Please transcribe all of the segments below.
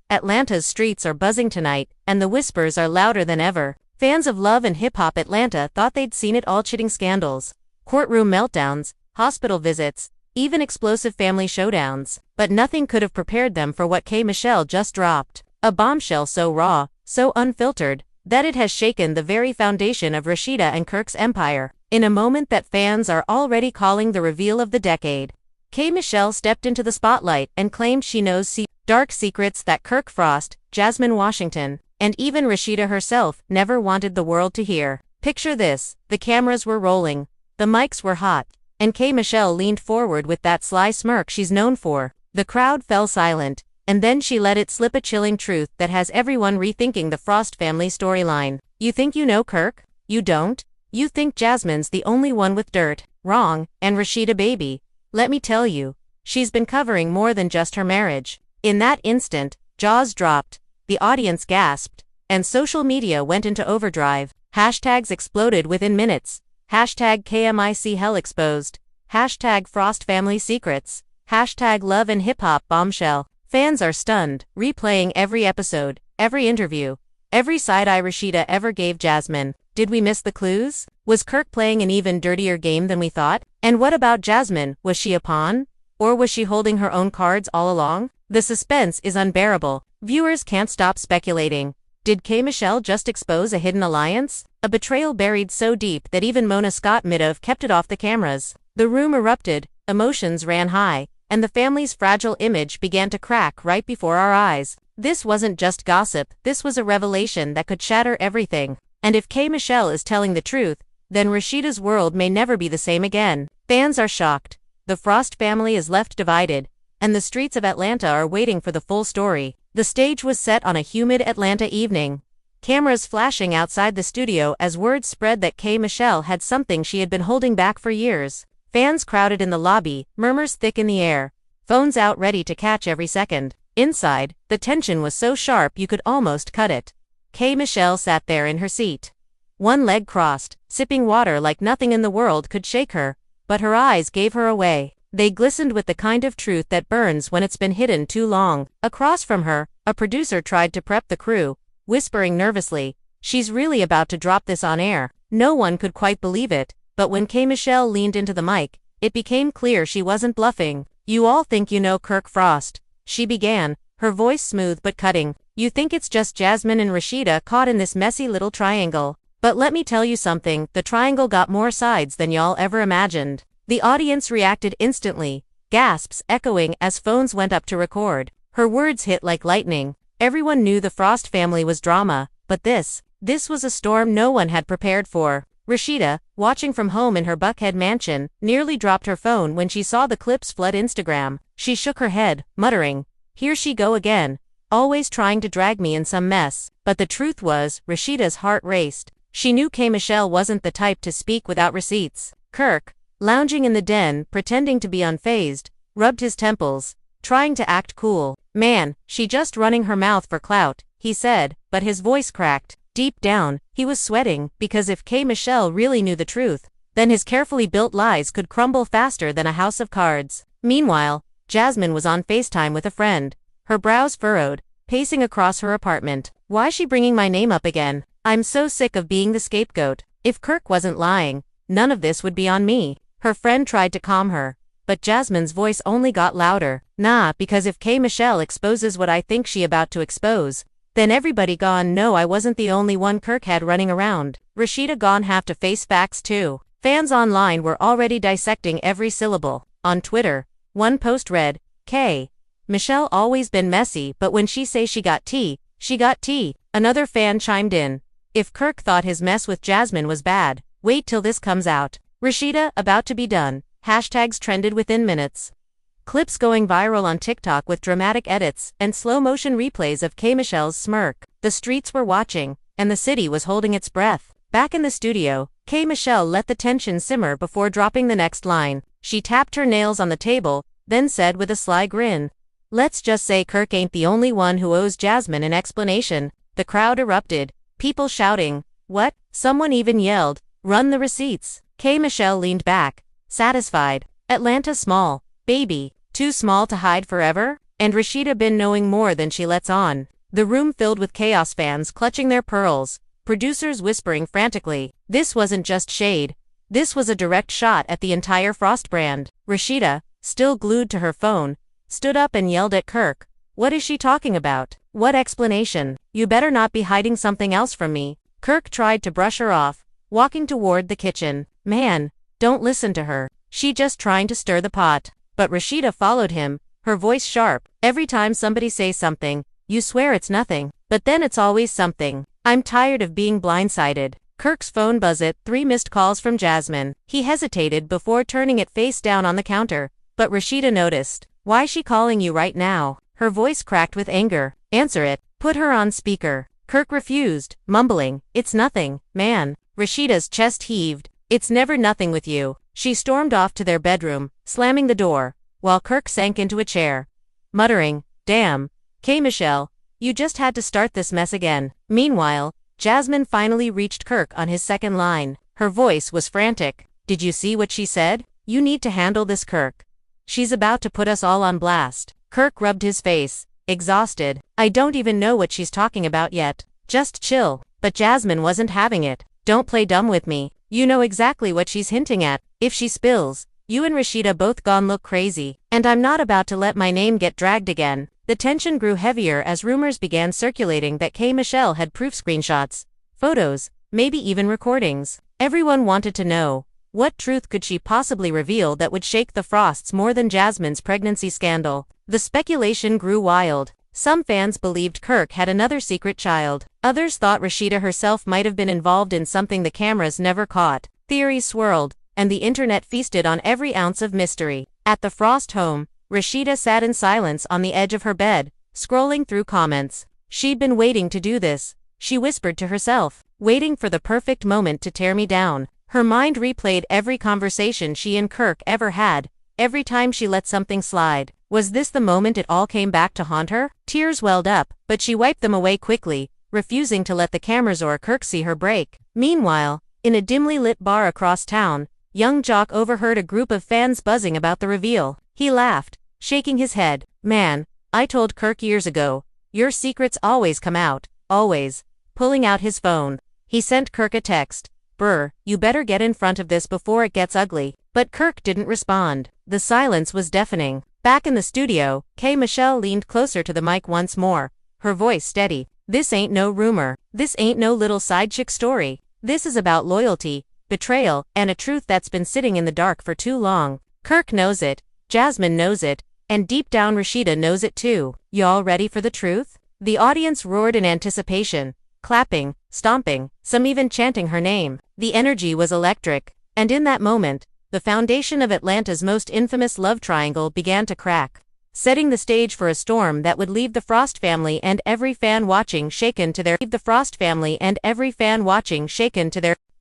Atlanta's streets are buzzing tonight, and the whispers are louder than ever. Fans of Love and Hip Hop Atlanta thought they'd seen it all: cheating scandals, courtroom meltdowns, hospital visits, even explosive family showdowns. But nothing could have prepared them for what K. Michelle just dropped. A bombshell so raw, so unfiltered, that it has shaken the very foundation of Rasheeda and Kirk's empire. In a moment that fans are already calling the reveal of the decade, K. Michelle stepped into the spotlight and claimed she knows dark secrets that Kirk Frost, Jasmine Washington, and even Rasheeda herself never wanted the world to hear. Picture this: the cameras were rolling, the mics were hot, and K. Michelle leaned forward with that sly smirk she's known for. The crowd fell silent, and then she let it slip: a chilling truth that has everyone rethinking the Frost family storyline. You think you know Kirk? You don't? You think Jasmine's the only one with dirt? Wrong. And Rasheeda, baby, let me tell you, she's been covering more than just her marriage. In that instant, jaws dropped, the audience gasped, and social media went into overdrive. Hashtags exploded within minutes. Hashtag KMIC Hell Exposed. Hashtag Frost Family Secrets. Hashtag Love and Hip Hop Bombshell. Fans are stunned, replaying every episode, every interview, every side-eye Rasheeda ever gave Jasmine. Did we miss the clues? Was Kirk playing an even dirtier game than we thought? And what about Jasmine? Was she a pawn? Or was she holding her own cards all along? The suspense is unbearable. Viewers can't stop speculating. Did K. Michelle just expose a hidden alliance? A betrayal buried so deep that even Mona Scott might have kept it off the cameras. The room erupted, emotions ran high, and the family's fragile image began to crack right before our eyes. This wasn't just gossip, this was a revelation that could shatter everything. And if K. Michelle is telling the truth, then Rasheeda's world may never be the same again. Fans are shocked. The Frost family is left divided, and the streets of Atlanta are waiting for the full story. The stage was set on a humid Atlanta evening, cameras flashing outside the studio as word spread that K. Michelle had something she had been holding back for years. Fans crowded in the lobby, murmurs thick in the air, phones out ready to catch every second. Inside, the tension was so sharp you could almost cut it. K. Michelle sat there in her seat, one leg crossed, sipping water like nothing in the world could shake her, but her eyes gave her away. They glistened with the kind of truth that burns when it's been hidden too long. Across from her, a producer tried to prep the crew, whispering nervously, "She's really about to drop this on air." No one could quite believe it, but when K. Michelle leaned into the mic, it became clear she wasn't bluffing. "You all think you know Kirk Frost," she began, her voice smooth but cutting. "You think it's just Jasmine and Rasheeda caught in this messy little triangle. But let me tell you something, the triangle got more sides than y'all ever imagined." The audience reacted instantly, gasps echoing as phones went up to record. Her words hit like lightning. Everyone knew the Frost family was drama, but this was a storm no one had prepared for. Rasheeda, watching from home in her Buckhead mansion, nearly dropped her phone when she saw the clips flood Instagram. She shook her head, muttering, "Here she go again, always trying to drag me in some mess." But the truth was, Rasheeda's heart raced. She knew K. Michelle wasn't the type to speak without receipts. Kirk, lounging in the den, pretending to be unfazed, rubbed his temples, trying to act cool. "Man, she just running her mouth for clout," he said, but his voice cracked. Deep down, he was sweating, because if K. Michelle really knew the truth, then his carefully built lies could crumble faster than a house of cards. Meanwhile, Jasmine was on FaceTime with a friend, her brows furrowed, pacing across her apartment. "Why's she bringing my name up again? I'm so sick of being the scapegoat. If Kirk wasn't lying, none of this would be on me." Her friend tried to calm her, but Jasmine's voice only got louder. "Nah, because if K. Michelle exposes what I think she about to expose, then everybody gon' know I wasn't the only one Kirk had running around. Rasheeda gon' have to face facts too." Fans online were already dissecting every syllable. On Twitter, one post read, "K. Michelle always been messy, but when she say she got tea, she got tea." Another fan chimed in, "If Kirk thought his mess with Jasmine was bad, wait till this comes out. Rasheeda, about to be done." Hashtags trended within minutes. Clips going viral on TikTok with dramatic edits and slow-motion replays of K. Michelle's smirk. The streets were watching, and the city was holding its breath. Back in the studio, K. Michelle let the tension simmer before dropping the next line. She tapped her nails on the table, then said with a sly grin, "Let's just say Kirk ain't the only one who owes Jasmine an explanation." The crowd erupted, people shouting, "What?" Someone even yelled, "Run the receipts." K. Michelle leaned back, satisfied. "Atlanta small, baby. Too small to hide forever?" And Rasheeda been knowing more than she lets on. The room filled with Chaos fans clutching their pearls, producers whispering frantically. This wasn't just shade. This was a direct shot at the entire Frost brand. Rasheeda, still glued to her phone, stood up and yelled at Kirk. What is she talking about? What explanation? You better not be hiding something else from me. Kirk tried to brush her off, walking toward the kitchen. Man, don't listen to her. She just trying to stir the pot. But Rasheeda followed him, her voice sharp. Every time somebody says something, you swear it's nothing, but then it's always something. I'm tired of being blindsided. Kirk's phone buzzed, 3 missed calls from Jasmine. He hesitated before turning it face down on the counter, but Rasheeda noticed. Why's she calling you right now? Her voice cracked with anger. Answer it. Put her on speaker. Kirk refused, mumbling, it's nothing, man. Rasheeda's chest heaved. It's never nothing with you. She stormed off to their bedroom, slamming the door, while Kirk sank into a chair, muttering, damn, K. Michelle, you just had to start this mess again. Meanwhile, Jasmine finally reached Kirk on his second line. Her voice was frantic. Did you see what she said? You need to handle this, Kirk. She's about to put us all on blast. Kirk rubbed his face, exhausted. I don't even know what she's talking about yet. Just chill. But Jasmine wasn't having it. Don't play dumb with me. You know exactly what she's hinting at. If she spills, you and Rasheeda both gone look crazy. And I'm not about to let my name get dragged again. The tension grew heavier as rumors began circulating that K. Michelle had proof screenshots, photos, maybe even recordings. Everyone wanted to know, what truth could she possibly reveal that would shake the Frosts more than Jasmine's pregnancy scandal? The speculation grew wild. Some fans believed Kirk had another secret child. Others thought Rasheeda herself might have been involved in something the cameras never caught. Theories swirled, and the internet feasted on every ounce of mystery. At the Frost home, Rasheeda sat in silence on the edge of her bed, scrolling through comments. She'd been waiting to do this, she whispered to herself, waiting for the perfect moment to tear me down. Her mind replayed every conversation she and Kirk ever had, every time she let something slide. Was this the moment it all came back to haunt her? Tears welled up, but she wiped them away quickly, refusing to let the cameras or Kirk see her break. Meanwhile, in a dimly lit bar across town, young Jock overheard a group of fans buzzing about the reveal. He laughed, shaking his head. Man, I told Kirk years ago, your secrets always come out, always. Pulling out his phone, he sent Kirk a text. Brr, you better get in front of this before it gets ugly. But Kirk didn't respond. The silence was deafening. Back in the studio, K. Michelle leaned closer to the mic once more, her voice steady. This ain't no rumor. This ain't no little side chick story. This is about loyalty, betrayal, and a truth that's been sitting in the dark for too long. Kirk knows it, Jasmine knows it, and deep down Rasheeda knows it too. Y'all ready for the truth? The audience roared in anticipation, clapping, stomping, some even chanting her name. The energy was electric, and in that moment, the foundation of Atlanta's most infamous love triangle began to crack, setting the stage for a storm that would leave the Frost family and every fan watching shaken to their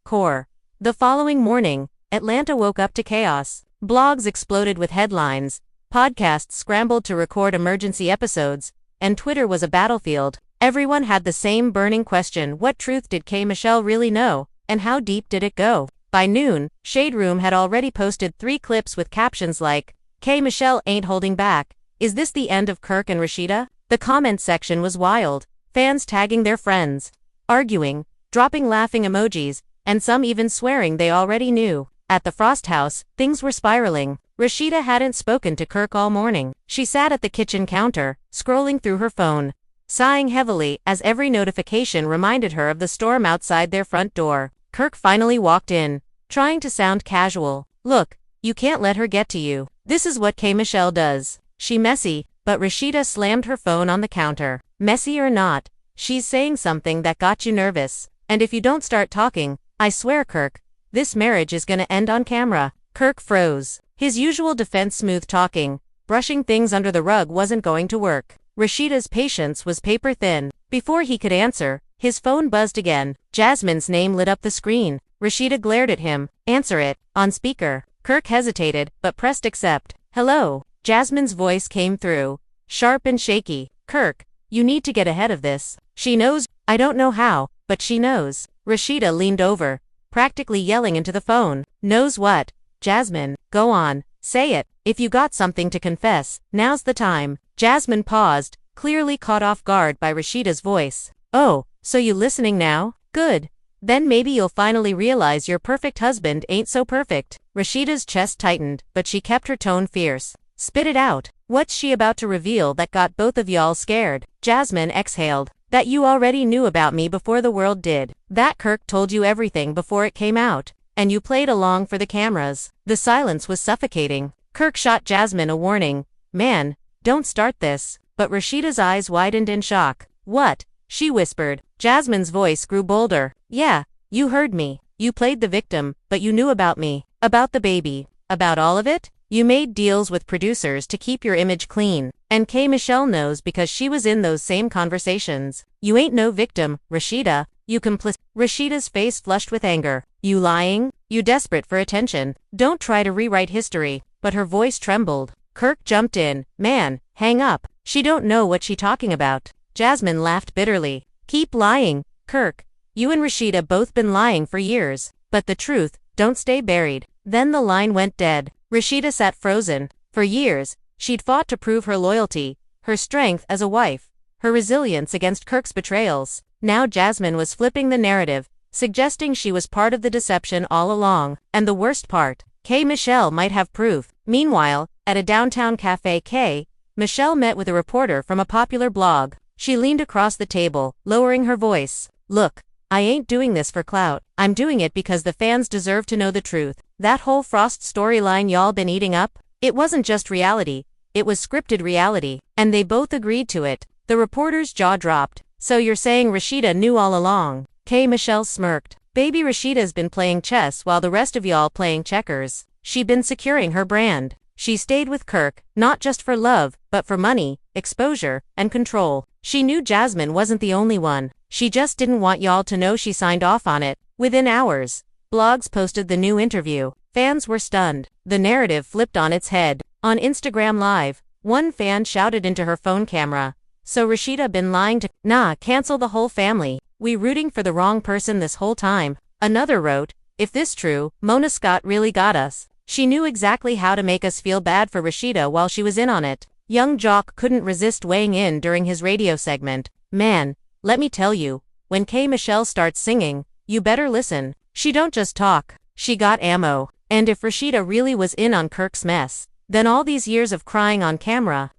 core. The following morning, Atlanta woke up to chaos. Blogs exploded with headlines, podcasts scrambled to record emergency episodes, and Twitter was a battlefield. Everyone had the same burning question: what truth did K. Michelle really know, and how deep did it go? By noon, Shade Room had already posted 3 clips with captions like, K. Michelle ain't holding back. Is this the end of Kirk and Rasheeda? The comment section was wild, fans tagging their friends, arguing, dropping laughing emojis, and some even swearing they already knew. At the Frost house, things were spiraling. Rasheeda hadn't spoken to Kirk all morning. She sat at the kitchen counter, scrolling through her phone, sighing heavily as every notification reminded her of the storm outside their front door. Kirk finally walked in, trying to sound casual. Look, you can't let her get to you. This is what K. Michelle does. She messy, but Rasheeda slammed her phone on the counter. Messy or not, she's saying something that got you nervous. And if you don't start talking, I swear, Kirk, this marriage is gonna end on camera. Kirk froze. His usual defense smooth talking, brushing things under the rug wasn't going to work. Rasheeda's patience was paper thin. Before he could answer, his phone buzzed again. Jasmine's name lit up the screen. Rasheeda glared at him. Answer it, on speaker. Kirk hesitated, but pressed accept. Hello. Jasmine's voice came through, sharp and shaky. Kirk, you need to get ahead of this. She knows. I don't know how, but she knows. Rasheeda leaned over, practically yelling into the phone. Knows what? Jasmine, go on, say it. If you got something to confess, now's the time. Jasmine paused, clearly caught off guard by Rasheeda's voice. Oh, so you listening now? Good. Then maybe you'll finally realize your perfect husband ain't so perfect. Rasheeda's chest tightened, but she kept her tone fierce. Spit it out. What's she about to reveal that got both of y'all scared? Jasmine exhaled. That you already knew about me before the world did. That Kirk told you everything before it came out. And you played along for the cameras. The silence was suffocating. Kirk shot Jasmine a warning. Man, don't start this. But Rasheeda's eyes widened in shock. What? She whispered. Jasmine's voice grew bolder. Yeah, you heard me. You played the victim, but you knew about me. About the baby. About all of it? You made deals with producers to keep your image clean. And K. Michelle knows because she was in those same conversations. You ain't no victim, Rasheeda. You complicit. Rasheeda's face flushed with anger. You lying? You desperate for attention. Don't try to rewrite history. But her voice trembled. Kirk jumped in. Man, hang up. She don't know what she talking about. Jasmine laughed bitterly. Keep lying, Kirk. You and Rasheeda both been lying for years. But the truth, don't stay buried. Then the line went dead. Rasheeda sat frozen. For years, she'd fought to prove her loyalty, her strength as a wife, her resilience against Kirk's betrayals. Now Jasmine was flipping the narrative, suggesting she was part of the deception all along. And the worst part, K. Michelle might have proof. Meanwhile, at a downtown cafe, K. Michelle met with a reporter from a popular blog. She leaned across the table, lowering her voice. Look, I ain't doing this for clout. I'm doing it because the fans deserve to know the truth. That whole Frost storyline y'all been eating up, it wasn't just reality, it was scripted reality. And they both agreed to it. The reporter's jaw dropped. So you're saying Rasheeda knew all along? K. Michelle smirked. Baby Rasheeda's been playing chess while the rest of y'all playing checkers. She been securing her brand. She stayed with Kirk, not just for love, but for money, exposure, and control. She knew Jasmine wasn't the only one. She just didn't want y'all to know she signed off on it. Within hours, blogs posted the new interview. Fans were stunned. The narrative flipped on its head. On Instagram Live, one fan shouted into her phone camera. So Rasheeda been lying to— Nah, cancel the whole family. We rooting for the wrong person this whole time. Another wrote, if this true, Mona Scott really got us. She knew exactly how to make us feel bad for Rasheeda while she was in on it. Young Jock couldn't resist weighing in during his radio segment. Man, let me tell you, when K. Michelle starts singing, you better listen. She don't just talk, she got ammo. And if Rasheeda really was in on Kirk's mess, then all these years of crying on camera,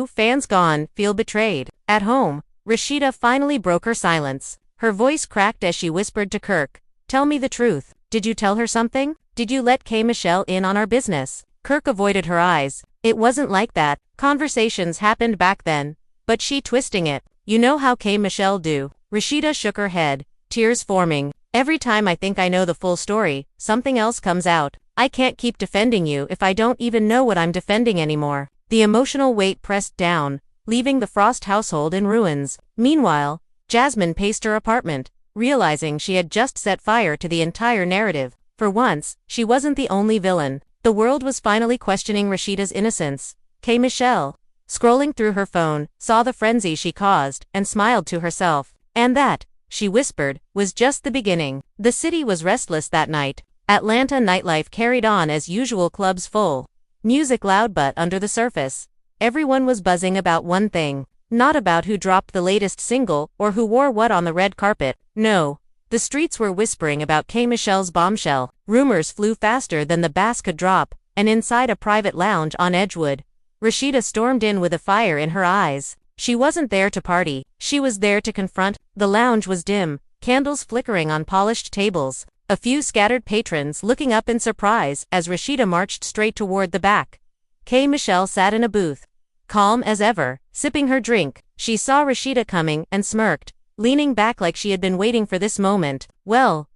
fans gone, feel betrayed. At home, Rasheeda finally broke her silence. Her voice cracked as she whispered to Kirk, tell me the truth. Did you tell her something? Did you let K. Michelle in on our business? Kirk avoided her eyes. It wasn't like that. Conversations happened back then. But she twisting it. You know how K. Michelle do. Rasheeda shook her head, tears forming. Every time I think I know the full story, something else comes out. I can't keep defending you if I don't even know what I'm defending anymore. The emotional weight pressed down, leaving the Frost household in ruins. Meanwhile, Jasmine paced her apartment, realizing she had just set fire to the entire narrative. For once, she wasn't the only villain. The world was finally questioning Rasheeda's innocence. K. Michelle, scrolling through her phone, saw the frenzy she caused, and smiled to herself. And that, she whispered, was just the beginning. The city was restless that night. Atlanta nightlife carried on as usual, clubs full. Music loud, but under the surface, everyone was buzzing about one thing. Not about who dropped the latest single or who wore what on the red carpet. No. The streets were whispering about K. Michelle's bombshell. Rumors flew faster than the bass could drop, and inside a private lounge on Edgewood, Rasheeda stormed in with a fire in her eyes. She wasn't there to party. She was there to confront. The lounge was dim, candles flickering on polished tables, a few scattered patrons looking up in surprise as Rasheeda marched straight toward the back. K. Michelle sat in a booth, calm as ever, sipping her drink. She saw Rasheeda coming and smirked, leaning back like she had been waiting for this moment. Well,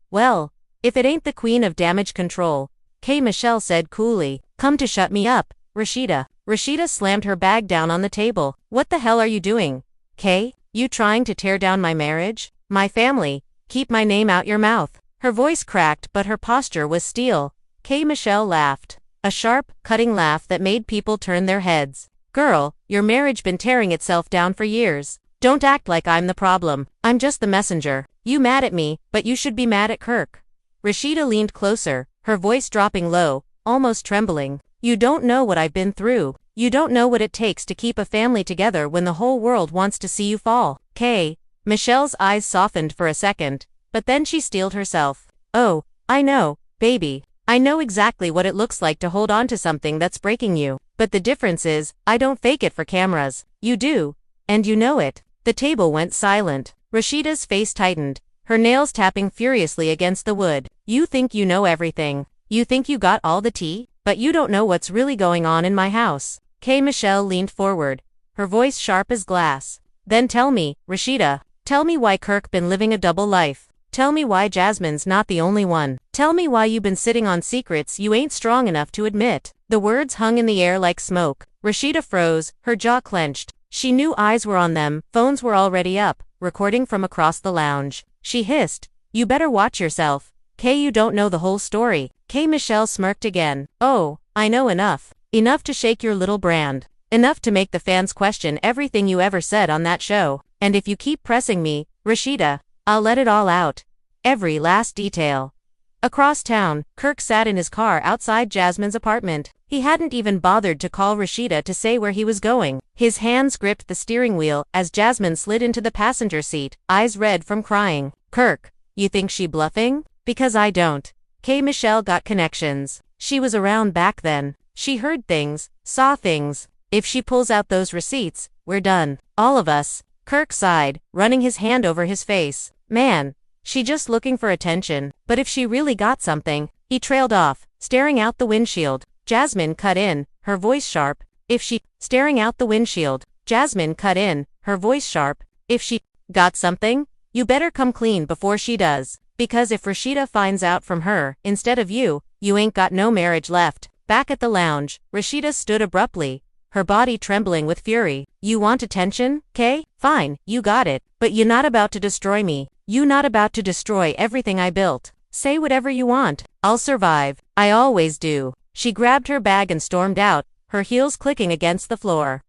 if it ain't the queen of damage control, K. Michelle said coolly. Come to shut me up, Rasheeda. Rasheeda slammed her bag down on the table. What the hell are you doing, K? You trying to tear down my marriage? My family? Keep my name out your mouth. Her voice cracked, but her posture was steel. K. Michelle laughed. A sharp, cutting laugh that made people turn their heads. Girl, your marriage been tearing itself down for years. Don't act like I'm the problem. I'm just the messenger. You mad at me, but you should be mad at Kirk. Rasheeda leaned closer, her voice dropping low, almost trembling. You don't know what I've been through. You don't know what it takes to keep a family together when the whole world wants to see you fall. K. Michelle's eyes softened for a second, but then she steeled herself. Oh, I know, baby. I know exactly what it looks like to hold on to something that's breaking you. But the difference is, I don't fake it for cameras. You do. And you know it. The table went silent. Rasheeda's face tightened, her nails tapping furiously against the wood. You think you know everything. You think you got all the tea? But you don't know what's really going on in my house. K. Michelle leaned forward, her voice sharp as glass. Then tell me, Rasheeda. Tell me why Kirk been living a double life. Tell me why Jasmine's not the only one. Tell me why you been sitting on secrets you ain't strong enough to admit. The words hung in the air like smoke. Rasheeda froze, her jaw clenched. She knew eyes were on them, phones were already up, recording from across the lounge. She hissed, you better watch yourself. Kay, you don't know the whole story. Kay. Michelle smirked again. Oh, I know enough. Enough to shake your little brand. Enough to make the fans question everything you ever said on that show. And if you keep pressing me, Rasheeda, I'll let it all out. Every last detail. Across town, Kirk sat in his car outside Jasmine's apartment. He hadn't even bothered to call Rasheeda to say where he was going. His hands gripped the steering wheel as Jasmine slid into the passenger seat, eyes red from crying. Kirk, you think she bluffing? Because I don't. K. Michelle got connections. She was around back then. She heard things, saw things. If she pulls out those receipts, we're done. All of us. Kirk sighed, running his hand over his face. Man, she just looking for attention. But if she really got something, he trailed off, staring out the windshield. Jasmine cut in, her voice sharp. If she, staring out the windshield. Jasmine cut in, her voice sharp. If she, got something? You better come clean before she does. Because if Rasheeda finds out from her, instead of you, you ain't got no marriage left. Back at the lounge, Rasheeda stood abruptly, her body trembling with fury. You want attention, Kay? Fine, you got it. But you not about to destroy me. You not about to destroy everything I built. Say whatever you want. I'll survive. I always do. She grabbed her bag and stormed out, her heels clicking against the floor,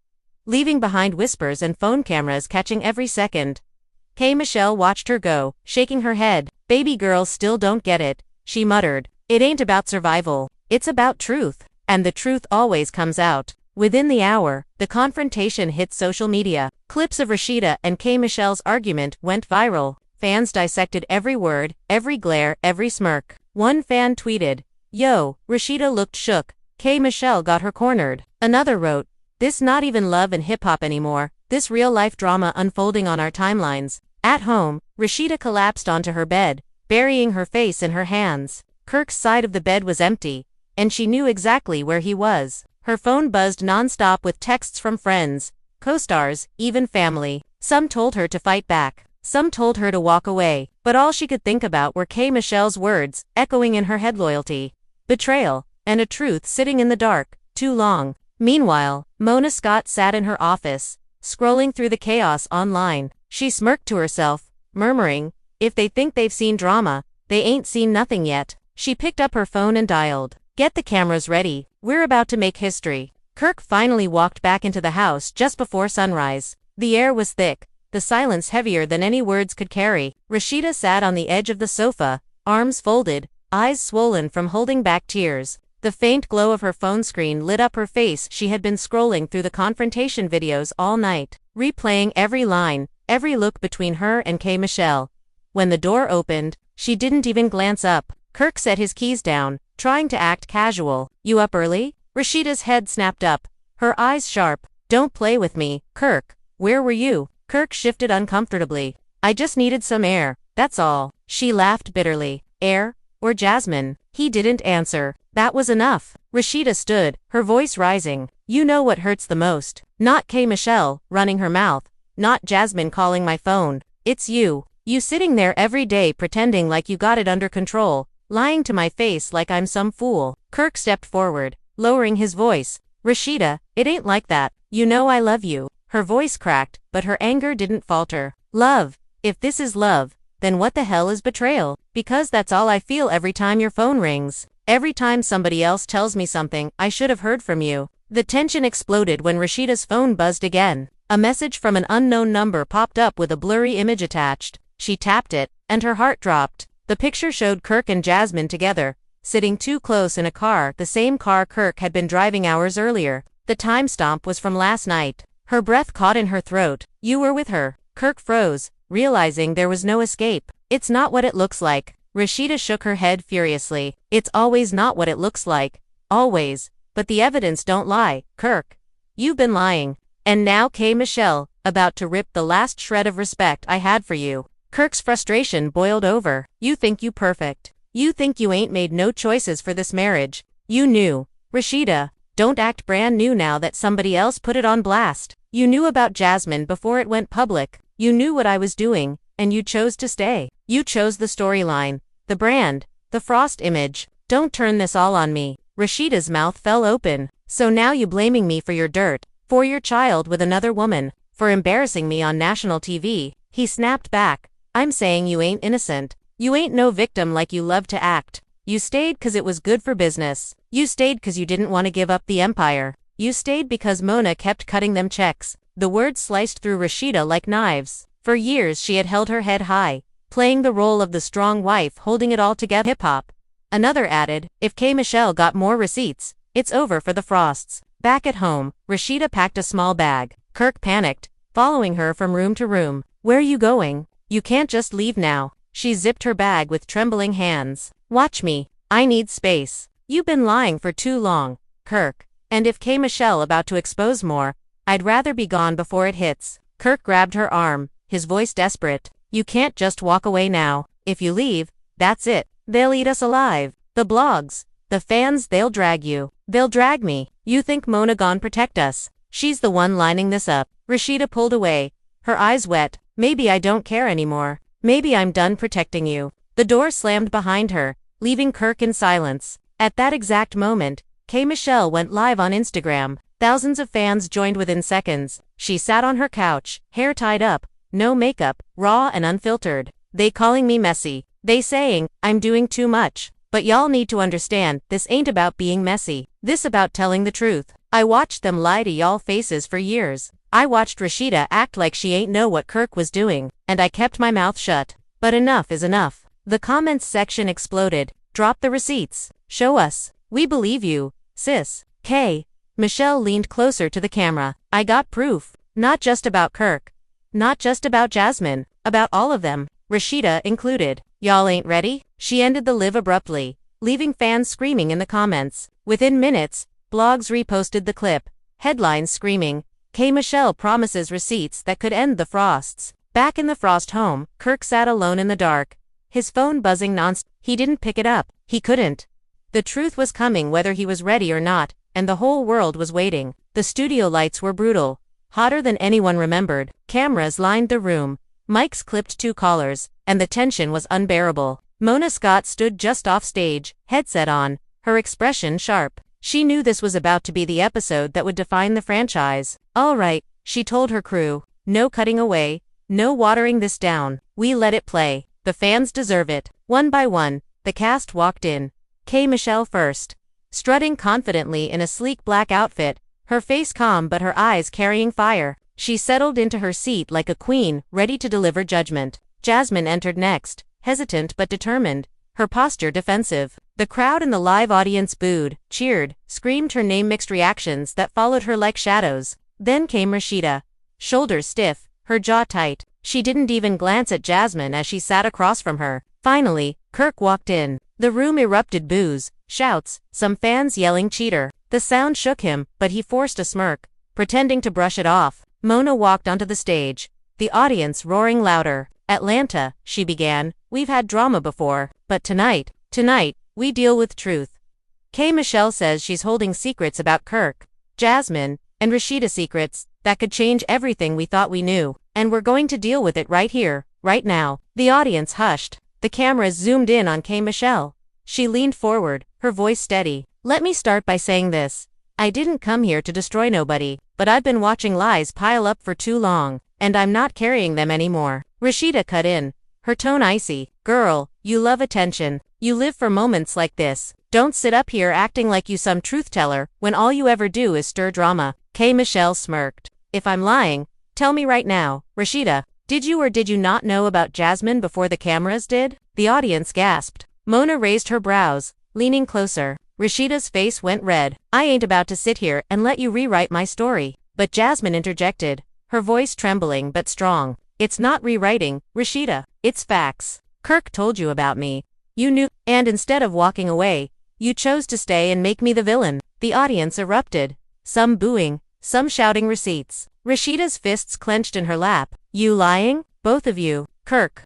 leaving behind whispers and phone cameras catching every second. Kay. Michelle watched her go, shaking her head. Baby girl still don't get it, she muttered. It ain't about survival. It's about truth. And the truth always comes out. Within the hour, the confrontation hit social media. Clips of Rasheeda and K. Michelle's argument went viral. Fans dissected every word, every glare, every smirk. One fan tweeted, "Yo, Rasheeda looked shook. K. Michelle got her cornered." Another wrote, "This not even love and hip-hop anymore. This real-life drama unfolding on our timelines." At home, Rasheeda collapsed onto her bed, burying her face in her hands. Kirk's side of the bed was empty, and she knew exactly where he was. Her phone buzzed non-stop with texts from friends, co-stars, even family. Some told her to fight back. Some told her to walk away, but all she could think about were K. Michelle's words, echoing in her head: loyalty, betrayal, and a truth sitting in the dark, too long. Meanwhile, Mona Scott sat in her office, scrolling through the chaos online. She smirked to herself, murmuring, if they think they've seen drama, they ain't seen nothing yet. She picked up her phone and dialed. "Get the cameras ready, we're about to make history." Kirk finally walked back into the house just before sunrise. The air was thick, the silence heavier than any words could carry. Rasheeda sat on the edge of the sofa, arms folded, eyes swollen from holding back tears. The faint glow of her phone screen lit up her face. She had been scrolling through the confrontation videos all night, replaying every line, every look between her and K. Michelle. When the door opened, she didn't even glance up. Kirk set his keys down, trying to act casual. "You up early?" Rasheeda's head snapped up, her eyes sharp. "Don't play with me, Kirk. Where were you?" Kirk shifted uncomfortably. "I just needed some air, that's all." She laughed bitterly. "Air? Or Jasmine?" He didn't answer. That was enough. Rasheeda stood, her voice rising. "You know what hurts the most. Not K. Michelle, running her mouth. Not Jasmine calling my phone. It's you. You sitting there every day pretending like you got it under control, lying to my face like I'm some fool." Kirk stepped forward, lowering his voice. "Rasheeda, it ain't like that. You know I love you." Her voice cracked, but her anger didn't falter. "Love? If this is love, then what the hell is betrayal? Because that's all I feel every time your phone rings. Every time somebody else tells me something I should have heard from you." The tension exploded when Rasheeda's phone buzzed again. A message from an unknown number popped up with a blurry image attached. She tapped it, and her heart dropped. The picture showed Kirk and Jasmine together, sitting too close in a car, the same car Kirk had been driving hours earlier. The timestamp was from last night. Her breath caught in her throat. You were with her. Kirk froze, realizing there was no escape. It's not what it looks like. Rasheeda shook her head furiously. It's always not what it looks like. Always. But the evidence don't lie, Kirk. You've been lying. And now K. Michelle, about to rip the last shred of respect I had for you. Kirk's frustration boiled over. You think you perfect. You think you ain't made no choices for this marriage. You knew. Rasheeda, don't act brand new now that somebody else put it on blast. You knew about Jasmine before it went public. You knew what I was doing, and you chose to stay. You chose the storyline, the brand, the Frost image. Don't turn this all on me. Rasheeda's mouth fell open. So now you blaming me for your dirt, for your child with another woman, for embarrassing me on national TV. He snapped back. I'm saying you ain't innocent. You ain't no victim like you love to act. You stayed 'cause it was good for business. You stayed 'cause you didn't want to give up the empire. You stayed because Mona kept cutting them checks. The words sliced through Rasheeda like knives. For years she had held her head high, playing the role of the strong wife holding it all together. Hip-hop. Another added, if K. Michelle got more receipts, it's over for the Frosts. Back at home, Rasheeda packed a small bag. Kirk panicked, following her from room to room. Where are you going? You can't just leave now. She zipped her bag with trembling hands. Watch me. I need space. You've been lying for too long, Kirk. And if K. Michelle about to expose more, I'd rather be gone before it hits. Kirk grabbed her arm, his voice desperate. You can't just walk away now. If you leave, that's it. They'll eat us alive. The blogs, the fans, they'll drag you. They'll drag me. You think Mona gon' protect us? She's the one lining this up. Rasheeda pulled away, her eyes wet. Maybe I don't care anymore. Maybe I'm done protecting you. The door slammed behind her, leaving Kirk in silence. At that exact moment, K. Michelle went live on Instagram. Thousands of fans joined within seconds. She sat on her couch, hair tied up, no makeup, raw and unfiltered. They calling me messy. They saying, I'm doing too much. But y'all need to understand, this ain't about being messy. This about telling the truth. I watched them lie to y'all faces for years. I watched Rasheeda act like she ain't know what Kirk was doing, and I kept my mouth shut. But enough is enough. The comments section exploded. Drop the receipts. Show us. We believe you, sis. K. Michelle leaned closer to the camera. I got proof. Not just about Kirk. Not just about Jasmine. About all of them. Rasheeda included. Y'all ain't ready? She ended the live abruptly, leaving fans screaming in the comments. Within minutes, blogs reposted the clip. Headlines screaming, K. Michelle promises receipts that could end the Frosts. Back in the Frost home, Kirk sat alone in the dark. His phone buzzing nonstop. He didn't pick it up. He couldn't. The truth was coming whether he was ready or not, and the whole world was waiting. The studio lights were brutal, hotter than anyone remembered. Cameras lined the room. Mics clipped 2 callers, and the tension was unbearable. Mona Scott stood just off stage, headset on, her expression sharp. She knew this was about to be the episode that would define the franchise. All right, she told her crew. No cutting away, no watering this down. We let it play. The fans deserve it. One by one, the cast walked in. K. Michelle first. Strutting confidently in a sleek black outfit, her face calm but her eyes carrying fire. She settled into her seat like a queen, ready to deliver judgment. Jasmine entered next, hesitant but determined, her posture defensive. The crowd in the live audience booed, cheered, screamed her name, mixed reactions that followed her like shadows. Then came Rasheeda. Shoulders stiff, her jaw tight. She didn't even glance at Jasmine as she sat across from her. Finally, Kirk walked in. The room erupted boos, shouts, some fans yelling cheater. The sound shook him, but he forced a smirk, pretending to brush it off. Mona walked onto the stage, the audience roaring louder. Atlanta, she began, we've had drama before, but tonight, we deal with truth. K. Michelle says she's holding secrets about Kirk, Jasmine, and Rasheeda, secrets that could change everything we thought we knew, and we're going to deal with it right here, right now. The audience hushed. The cameras zoomed in on K. Michelle. She leaned forward, her voice steady. Let me start by saying this. I didn't come here to destroy nobody, but I've been watching lies pile up for too long, and I'm not carrying them anymore. Rasheeda cut in, her tone icy. Girl, you love attention. You live for moments like this. Don't sit up here acting like you some truth teller when all you ever do is stir drama. K. Michelle smirked. If I'm lying, tell me right now. Rasheeda, did you or did you not know about Jasmine before the cameras did? The audience gasped. Mona raised her brows, leaning closer. Rasheeda's face went red. I ain't about to sit here and let you rewrite my story. But Jasmine interjected, her voice trembling but strong. It's not rewriting, Rasheeda. It's facts. Kirk told you about me. You knew, and instead of walking away, you chose to stay and make me the villain. The audience erupted. Some booing, some shouting receipts. Rasheeda's fists clenched in her lap. You lying? Both of you. Kirk.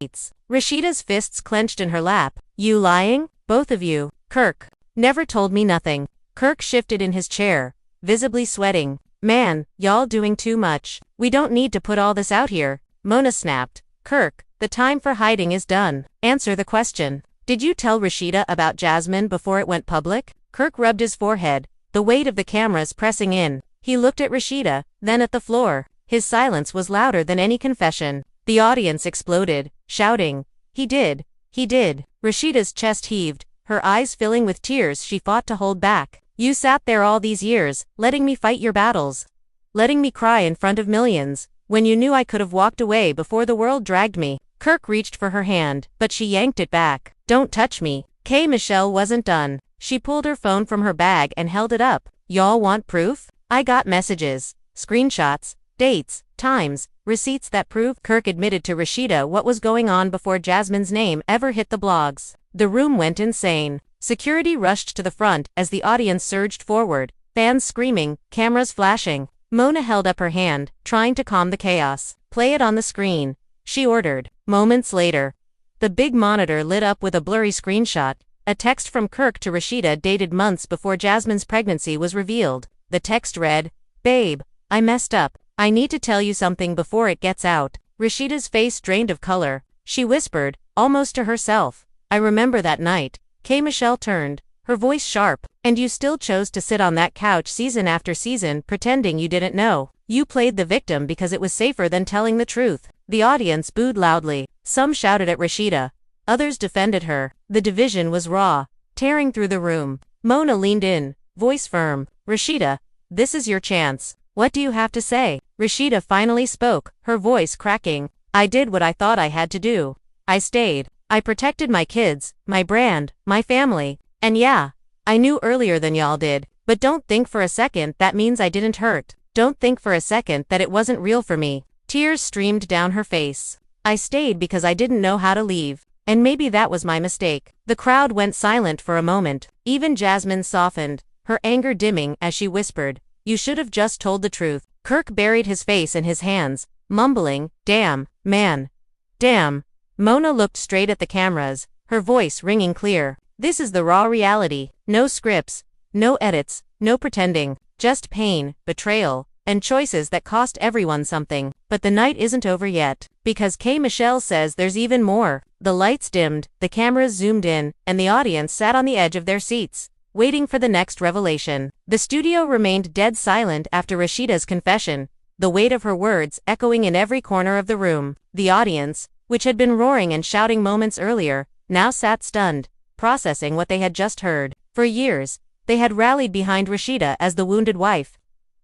Rasheeda's fists clenched in her lap. You lying? Both of you. Kirk. Never told me nothing. Kirk shifted in his chair, visibly sweating. Man, y'all doing too much. We don't need to put all this out here. Mona snapped. Kirk, the time for hiding is done. Answer the question. Did you tell Rasheeda about Jasmine before it went public? Kirk rubbed his forehead, the weight of the cameras pressing in. He looked at Rasheeda, then at the floor. His silence was louder than any confession. The audience exploded, shouting, He did. He did. Rasheeda's chest heaved, her eyes filling with tears she fought to hold back. You sat there all these years, letting me fight your battles. Letting me cry in front of millions, when you knew I could have walked away before the world dragged me. Kirk reached for her hand, but she yanked it back. Don't touch me. K. Michelle wasn't done. She pulled her phone from her bag and held it up. Y'all want proof? I got messages, screenshots, dates, times, receipts that prove. Kirk admitted to Rasheeda what was going on before Jasmine's name ever hit the blogs. The room went insane. Security rushed to the front as the audience surged forward, fans screaming, cameras flashing. Mona held up her hand, trying to calm the chaos. Play it on the screen, she ordered. Moments later, the big monitor lit up with a blurry screenshot, a text from Kirk to Rasheeda dated months before Jasmine's pregnancy was revealed. The text read, Babe, I messed up. I need to tell you something before it gets out. Rasheeda's face drained of color. She whispered, almost to herself, I remember that night. K. Michelle turned, her voice sharp. And you still chose to sit on that couch season after season pretending you didn't know. You played the victim because it was safer than telling the truth. The audience booed loudly. Some shouted at Rasheeda. Others defended her. The division was raw, tearing through the room. Mona leaned in, voice firm. Rasheeda, this is your chance. What do you have to say? Rasheeda finally spoke, her voice cracking. I did what I thought I had to do. I stayed. I protected my kids, my brand, my family. And yeah, I knew earlier than y'all did, but don't think for a second that means I didn't hurt. Don't think for a second that it wasn't real for me. Tears streamed down her face. I stayed because I didn't know how to leave. And maybe that was my mistake. The crowd went silent for a moment. Even Jasmine softened, her anger dimming as she whispered, You should have just told the truth. Kirk buried his face in his hands, mumbling, Damn, man. Damn. Mona looked straight at the cameras, her voice ringing clear. This is the raw reality. No scripts, no edits, no pretending. Just pain, betrayal, and choices that cost everyone something. But the night isn't over yet. Because K. Michelle says there's even more. The lights dimmed, the cameras zoomed in, and the audience sat on the edge of their seats, waiting for the next revelation. The studio remained dead silent after Rasheeda's confession, the weight of her words echoing in every corner of the room. The audience, which had been roaring and shouting moments earlier, now sat stunned, processing what they had just heard. For years, they had rallied behind Rasheeda as the wounded wife,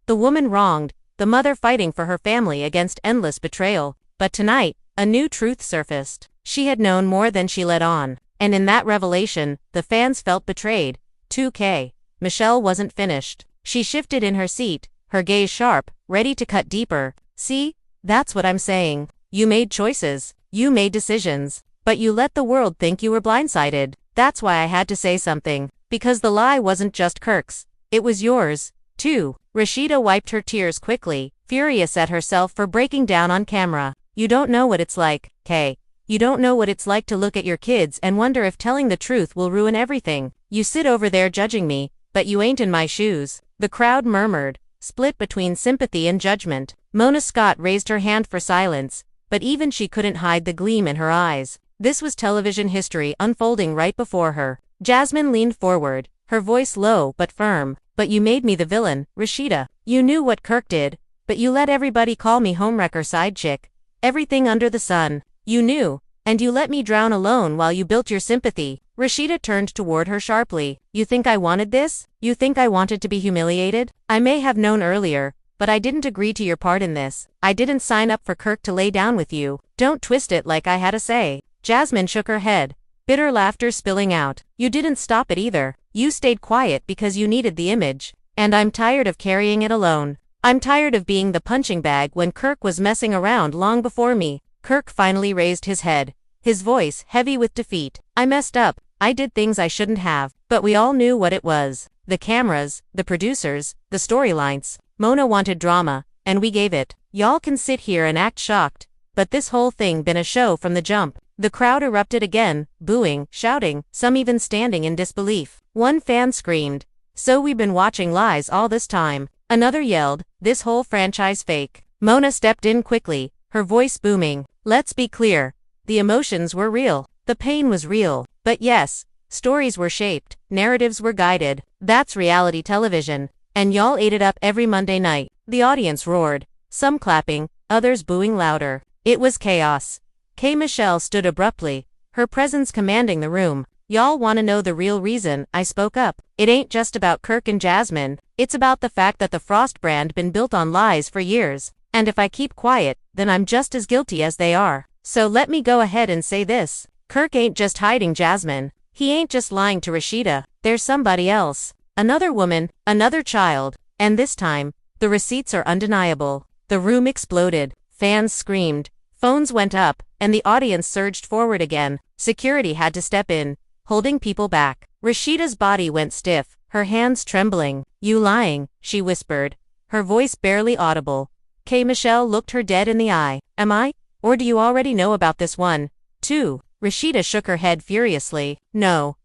the woman wronged, the mother fighting for her family against endless betrayal. But tonight, a new truth surfaced. She had known more than she let on. And in that revelation, the fans felt betrayed. 2K. Michelle wasn't finished. She shifted in her seat, her gaze sharp, ready to cut deeper. See? That's what I'm saying. You made choices. You made decisions. But you let the world think you were blindsided. That's why I had to say something. Because the lie wasn't just Kirk's. It was yours, too. Rasheeda wiped her tears quickly, furious at herself for breaking down on camera. You don't know what it's like, Kay. You don't know what it's like to look at your kids and wonder if telling the truth will ruin everything. You sit over there judging me, but you ain't in my shoes. The crowd murmured, split between sympathy and judgment. Mona Scott raised her hand for silence, but even she couldn't hide the gleam in her eyes. This was television history unfolding right before her. Jasmine leaned forward, her voice low but firm. But you made me the villain, Rasheeda. You knew what Kirk did, but you let everybody call me homewrecker side chick. Everything under the sun. You knew, and you let me drown alone while you built your sympathy. Rasheeda turned toward her sharply. You think I wanted this? You think I wanted to be humiliated? I may have known earlier, but I didn't agree to your part in this. I didn't sign up for Kirk to lay down with you. Don't twist it like I had a say. Jasmine shook her head, bitter laughter spilling out. You didn't stop it either. You stayed quiet because you needed the image. And I'm tired of carrying it alone. I'm tired of being the punching bag when Kirk was messing around long before me. Kirk finally raised his head, his voice heavy with defeat. I messed up. I did things I shouldn't have. But we all knew what it was. The cameras, the producers, the storylines. Mona wanted drama, and we gave it. Y'all can sit here and act shocked, but this whole thing been a show from the jump. The crowd erupted again, booing, shouting, some even standing in disbelief. One fan screamed, "So we've been watching lies all this time." Another yelled, "This whole franchise fake." Mona stepped in quickly, her voice booming. Let's be clear. The emotions were real. The pain was real. But yes, stories were shaped, narratives were guided. That's reality television. And y'all ate it up every Monday night. The audience roared, some clapping, others booing louder. It was chaos. K. Michelle stood abruptly, her presence commanding the room. Y'all wanna know the real reason I spoke up? It ain't just about Kirk and Jasmine, it's about the fact that the Frost brand been built on lies for years. And if I keep quiet, then I'm just as guilty as they are. So let me go ahead and say this. Kirk ain't just hiding Jasmine. He ain't just lying to Rasheeda. There's somebody else. Another woman, another child. And this time, the receipts are undeniable. The room exploded. Fans screamed. Phones went up, and the audience surged forward again. Security had to step in, holding people back. Rasheeda's body went stiff, her hands trembling. You lying, she whispered, her voice barely audible. K. Michelle looked her dead in the eye. Am I? Or do you already know about this one, too? Rasheeda shook her head furiously. No,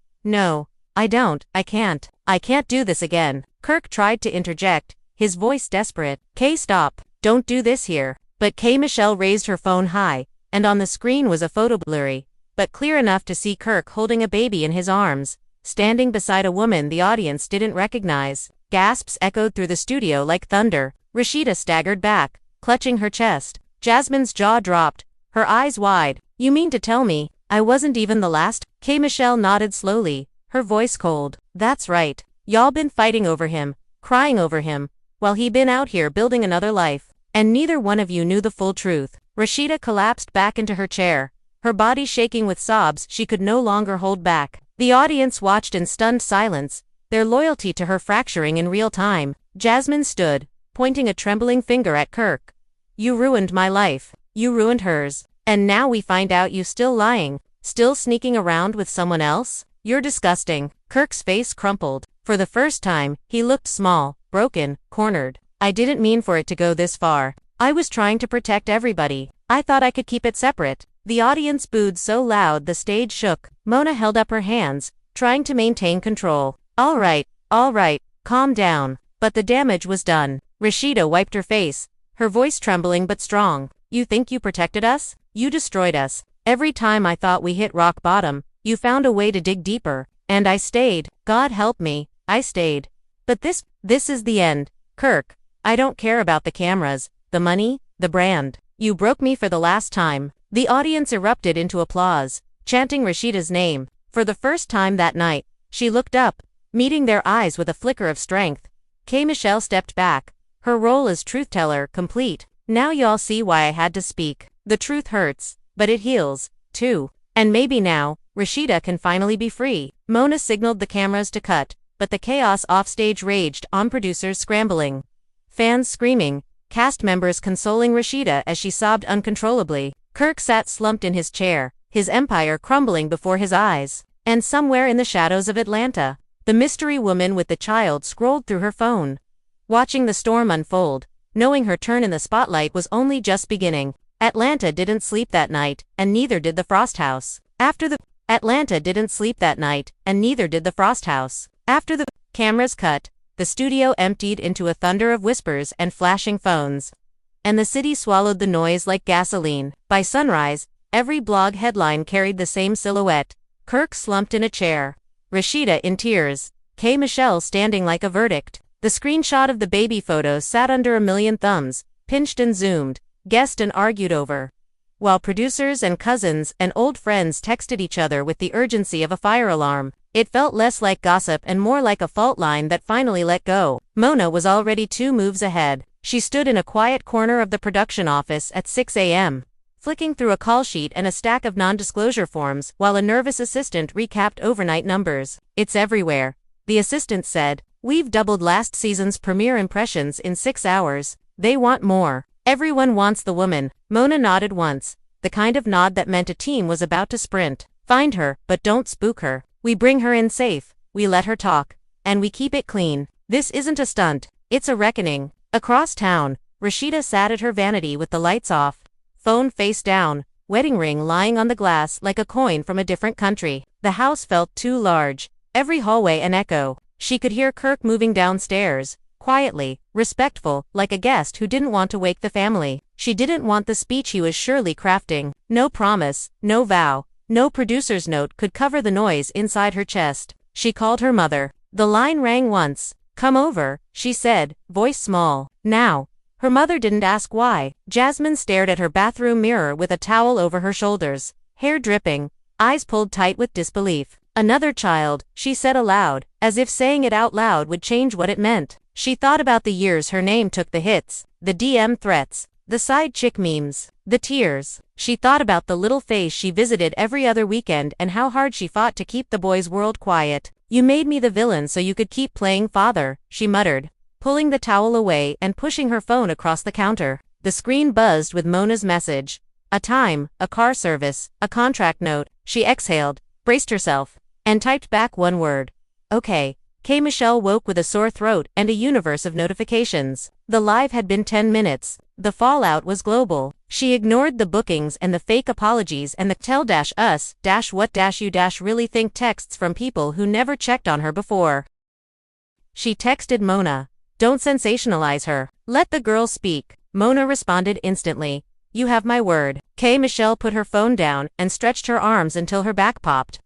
I don't, I can't do this again. Kirk tried to interject, his voice desperate. K, stop, don't do this here. But K. Michelle raised her phone high, and on the screen was a photo blurry, but clear enough to see Kirk holding a baby in his arms, standing beside a woman the audience didn't recognize. Gasps echoed through the studio like thunder. Rasheeda staggered back, clutching her chest. Jasmine's jaw dropped, her eyes wide. You mean to tell me I wasn't even the last? K. Michelle nodded slowly, her voice cold. That's right. Y'all been fighting over him, crying over him, while he been out here building another life. And neither one of you knew the full truth. Rasheeda collapsed back into her chair, her body shaking with sobs she could no longer hold back. The audience watched in stunned silence, their loyalty to her fracturing in real time. Jasmine stood, pointing a trembling finger at Kirk. You ruined my life. You ruined hers. And now we find out you still lying, still sneaking around with someone else? You're disgusting. Kirk's face crumpled. For the first time, he looked small, broken, cornered. I didn't mean for it to go this far. I was trying to protect everybody. I thought I could keep it separate. The audience booed so loud the stage shook. Mona held up her hands, trying to maintain control. All right, calm down. But the damage was done. Rasheeda wiped her face, her voice trembling but strong. You think you protected us? You destroyed us. Every time I thought we hit rock bottom, you found a way to dig deeper. And I stayed. God help me, I stayed. But this is the end. Kirk, I don't care about the cameras, the money, the brand. You broke me for the last time. The audience erupted into applause, chanting Rasheeda's name. For the first time that night, she looked up, meeting their eyes with a flicker of strength. K. Michelle stepped back, her role as truth-teller complete. Now y'all see why I had to speak. The truth hurts, but it heals, too. And maybe now, Rasheeda can finally be free. Mona signaled the cameras to cut, but the chaos offstage raged on, producers scrambling, fans screaming, cast members consoling Rasheeda as she sobbed uncontrollably. Kirk sat slumped in his chair, his empire crumbling before his eyes. And somewhere in the shadows of Atlanta, the mystery woman with the child scrolled through her phone, watching the storm unfold, knowing her turn in the spotlight was only just beginning. Atlanta didn't sleep that night, and neither did the Frost House. After the cameras cut, the studio emptied into a thunder of whispers and flashing phones. And the city swallowed the noise like gasoline. By sunrise, every blog headline carried the same silhouette. Kirk slumped in a chair, Rasheeda in tears, K. Michelle standing like a verdict. The screenshot of the baby photos sat under a million thumbs, pinched and zoomed, guessed and argued over, while producers and cousins and old friends texted each other with the urgency of a fire alarm. It felt less like gossip and more like a fault line that finally let go. Mona was already 2 moves ahead. She stood in a quiet corner of the production office at 6 a.m., flicking through a call sheet and a stack of non-disclosure forms while a nervous assistant recapped overnight numbers. "It's everywhere," the assistant said. "We've doubled last season's premiere impressions in 6 hours. They want more." "Everyone wants the woman." Mona nodded once, the kind of nod that meant a team was about to sprint. "Find her, but don't spook her. We bring her in safe, we let her talk, and we keep it clean. This isn't a stunt, it's a reckoning." Across town, Rasheeda sat at her vanity with the lights off, phone face down, wedding ring lying on the glass like a coin from a different country. The house felt too large, every hallway an echo. She could hear Kirk moving downstairs, quietly, respectful, like a guest who didn't want to wake the family. She didn't want the speech he was surely crafting. No promise, no vow, no producer's note could cover the noise inside her chest. She called her mother. The line rang once. "Come over," she said, voice small. Now. Her mother didn't ask why. Jasmine stared at her bathroom mirror with a towel over her shoulders, hair dripping, eyes pulled tight with disbelief. "Another child," she said aloud, as if saying it out loud would change what it meant. She thought about the years her name took the hits, the DM threats, the side chick memes, the tears. She thought about the little face she visited every other weekend and how hard she fought to keep the boy's world quiet. "You made me the villain so you could keep playing father," she muttered, pulling the towel away and pushing her phone across the counter. The screen buzzed with Mona's message. A time, a car service, a contract note. She exhaled, braced herself, and typed back one word. "Okay." K. Michelle woke with a sore throat and a universe of notifications. The live had been 10 minutes. The fallout was global. She ignored the bookings and the fake apologies and the tell-us-what-you-really think texts from people who never checked on her before. She texted Mona. "Don't sensationalize her. Let the girl speak." Mona responded instantly. "You have my word." K. Michelle put her phone down and stretched her arms until her back popped.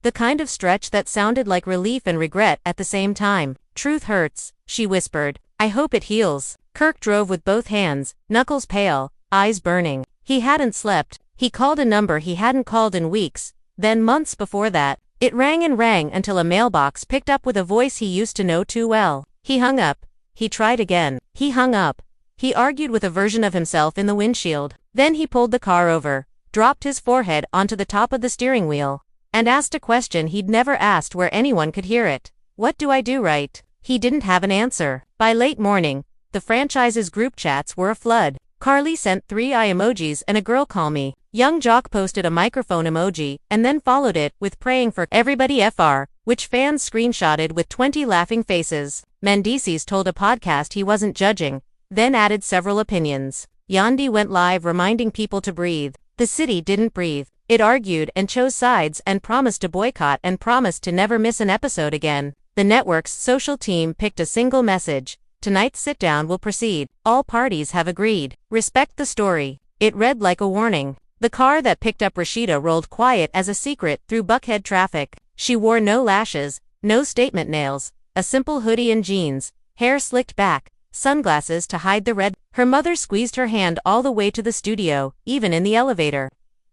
The kind of stretch that sounded like relief and regret at the same time. "Truth hurts," she whispered. "I hope it heals." Kirk drove with both hands, knuckles pale, eyes burning. He hadn't slept. He called a number he hadn't called in weeks, then months before that. It rang and rang until a mailbox picked up with a voice he used to know too well. He hung up. He tried again. He hung up. He argued with a version of himself in the windshield. Then he pulled the car over, dropped his forehead onto the top of the steering wheel, and asked a question he'd never asked where anyone could hear it. "What do I do right?" He didn't have an answer. By late morning, the franchise's group chats were a flood. Carly sent 3 eye emojis and a girl call me. Young Jock posted a microphone emoji and then followed it with praying for everybody FR, which fans screenshotted with 20 laughing faces. Mendices told a podcast he wasn't judging, then added several opinions. Yandi went live reminding people to breathe. The city didn't breathe. It argued and chose sides and promised to boycott and promised to never miss an episode again. The network's social team picked a single message. "Tonight's sit-down will proceed. All parties have agreed. Respect the story." It read like a warning. The car that picked up Rasheeda rolled quiet as a secret through Buckhead traffic. She wore no lashes, no statement nails, a simple hoodie and jeans, hair slicked back, sunglasses to hide the red. Her mother squeezed her hand all the way to the studio, even in the elevator.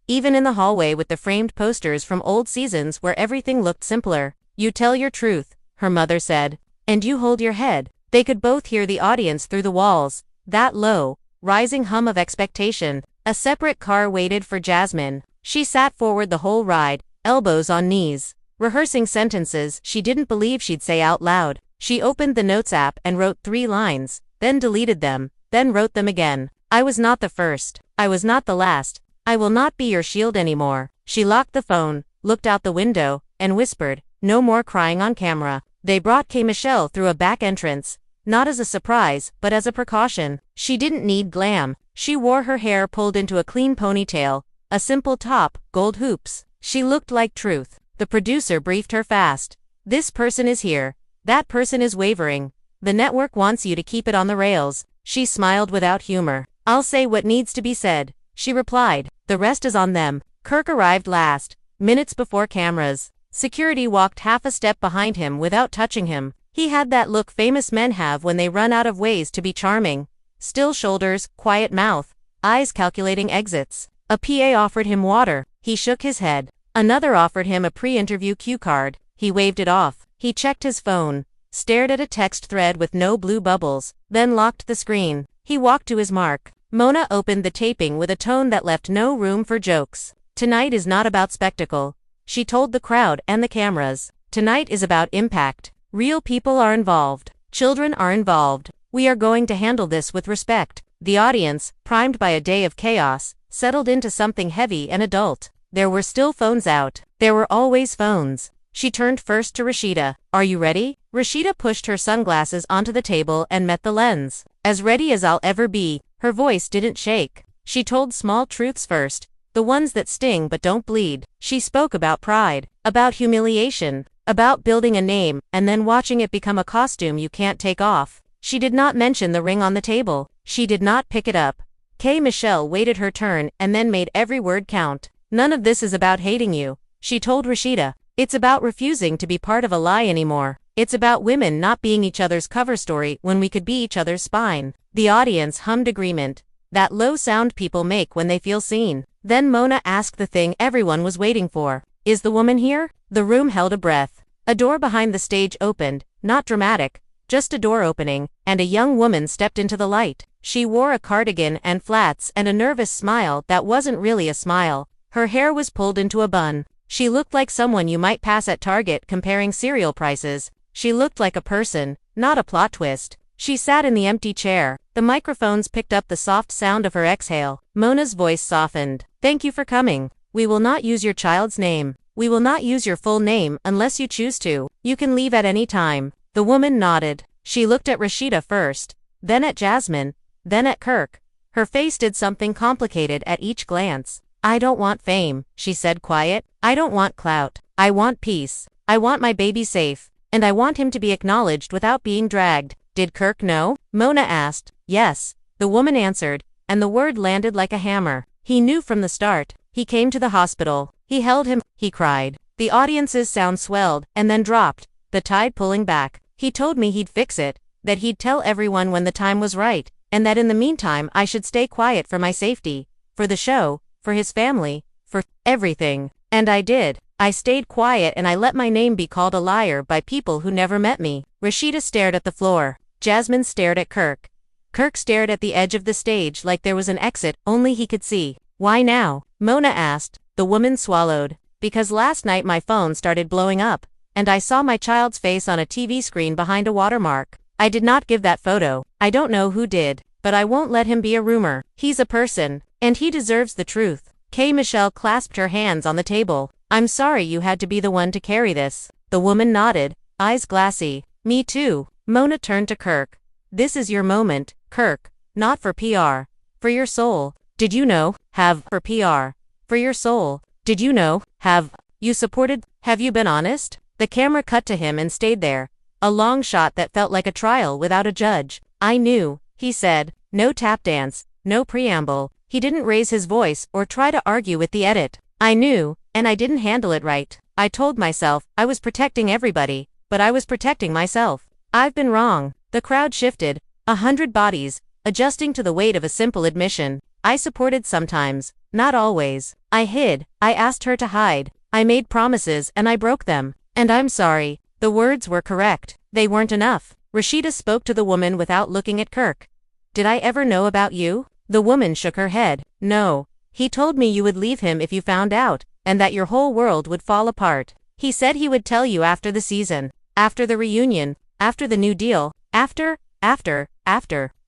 Even in the hallway with the framed posters from old seasons where everything looked simpler. "You tell your truth," her mother said. "And you hold your head." They could both hear the audience through the walls, that low, rising hum of expectation. A separate car waited for Jasmine. She sat forward the whole ride, elbows on knees, rehearsing sentences she didn't believe she'd say out loud. She opened the Notes app and wrote 3 lines, then deleted them, then wrote them again. "I was not the first. I was not the last. I will not be your shield anymore." She locked the phone, looked out the window, and whispered, "No more crying on camera." They brought K. Michelle through a back entrance, not as a surprise, but as a precaution. She didn't need glam. She wore her hair pulled into a clean ponytail, a simple top, gold hoops. She looked like truth. The producer briefed her fast. "This person is here. That person is wavering. The network wants you to keep it on the rails." She smiled without humor. "I'll say what needs to be said," she replied. "The rest is on them." Kirk arrived last, minutes before cameras. Security walked half a step behind him without touching him. He had that look famous men have when they run out of ways to be charming. Still shoulders, quiet mouth, eyes calculating exits. A PA offered him water. He shook his head. Another offered him a pre-interview cue card. He waved it off. He checked his phone, stared at a text thread with no blue bubbles, then locked the screen. He walked to his mark. Mona opened the taping with a tone that left no room for jokes. Tonight is not about spectacle, she told the crowd and the cameras. Tonight is about impact. Real people are involved. Children are involved. We are going to handle this with respect. The audience, primed by a day of chaos, settled into something heavy and adult. There were still phones out. There were always phones. She turned first to Rasheeda. Are you ready? Rasheeda pushed her sunglasses onto the table and met the lens. As ready as I'll ever be. Her voice didn't shake. She told small truths first, the ones that sting but don't bleed. She spoke about pride, about humiliation, about building a name and then watching it become a costume you can't take off. She did not mention the ring on the table. She did not pick it up. K. Michelle waited her turn and then made every word count. None of this is about hating you, she told Rasheeda. It's about refusing to be part of a lie anymore. It's about women not being each other's cover story when we could be each other's spine. The audience hummed agreement, that low sound people make when they feel seen. Then Mona asked the thing everyone was waiting for. Is the woman here? The room held a breath. A door behind the stage opened, not dramatic, just a door opening, and a young woman stepped into the light. She wore a cardigan and flats and a nervous smile that wasn't really a smile. Her hair was pulled into a bun. She looked like someone you might pass at Target comparing cereal prices. She looked like a person, not a plot twist. She sat in the empty chair. The microphones picked up the soft sound of her exhale. Mona's voice softened. Thank you for coming. We will not use your child's name. We will not use your full name unless you choose to. You can leave at any time. The woman nodded. She looked at Rasheeda first, then at Jasmine, then at Kirk. Her face did something complicated at each glance. I don't want fame, she said quiet. I don't want clout. I want peace. I want my baby safe. And I want him to be acknowledged without being dragged. Did Kirk know? Mona asked. Yes, the woman answered, and the word landed like a hammer. He knew from the start. He came to the hospital. He held him, he cried. The audience's sound swelled, and then dropped, the tide pulling back. He told me he'd fix it, that he'd tell everyone when the time was right, and that in the meantime I should stay quiet for my safety, for the show, for his family, for everything. And I did. I stayed quiet and I let my name be called a liar by people who never met me. Rasheeda stared at the floor. Jasmine stared at Kirk. Kirk stared at the edge of the stage like there was an exit only he could see. Why now? Mona asked. The woman swallowed. Because last night my phone started blowing up, and I saw my child's face on a TV screen behind a watermark. I did not give that photo. I don't know who did, but I won't let him be a rumor. He's a person, and he deserves the truth. K. Michelle clasped her hands on the table. I'm sorry you had to be the one to carry this. The woman nodded, eyes glassy. Me too. Mona turned to Kirk. This is your moment, Kirk. Not for PR. For your soul. Did you know? Have. For PR. For your soul. Did you know? Have. You supported? Have you been honest? The camera cut to him and stayed there. A long shot that felt like a trial without a judge. I knew, he said. No tap dance. No preamble. He didn't raise his voice or try to argue with the edit. I knew, and I didn't handle it right. I told myself I was protecting everybody, but I was protecting myself. I've been wrong. The crowd shifted, 100 bodies, adjusting to the weight of a simple admission. I supported sometimes, not always. I hid. I asked her to hide. I made promises and I broke them. And I'm sorry. The words were correct. They weren't enough. Rasheeda spoke to the woman without looking at Kirk. Did I ever know about you? The woman shook her head. No. He told me you would leave him if you found out, and that your whole world would fall apart. He said he would tell you after the season, after the reunion, after the new deal, after.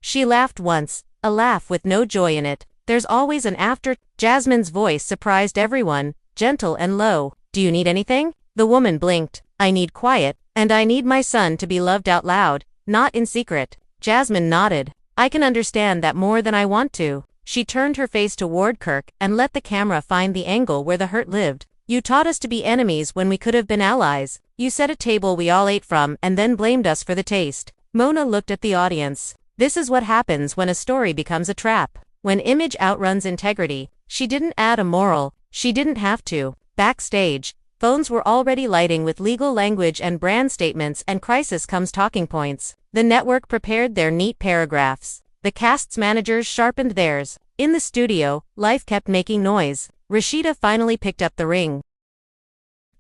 She laughed once, a laugh with no joy in it. There's always an after. Jasmine's voice surprised everyone, gentle and low. Do you need anything? The woman blinked. I need quiet, and I need my son to be loved out loud, not in secret. Jasmine nodded. I can understand that more than I want to. She turned her face toward Kirk and let the camera find the angle where the hurt lived. You taught us to be enemies when we could have been allies. You set a table we all ate from and then blamed us for the taste. Mona looked at the audience. This is what happens when a story becomes a trap. When image outruns integrity. She didn't add a moral. She didn't have to. Backstage, phones were already lighting with legal language and brand statements and crisis comes talking points. The network prepared their neat paragraphs. The cast's managers sharpened theirs. In the studio, life kept making noise. Rasheeda finally picked up the ring.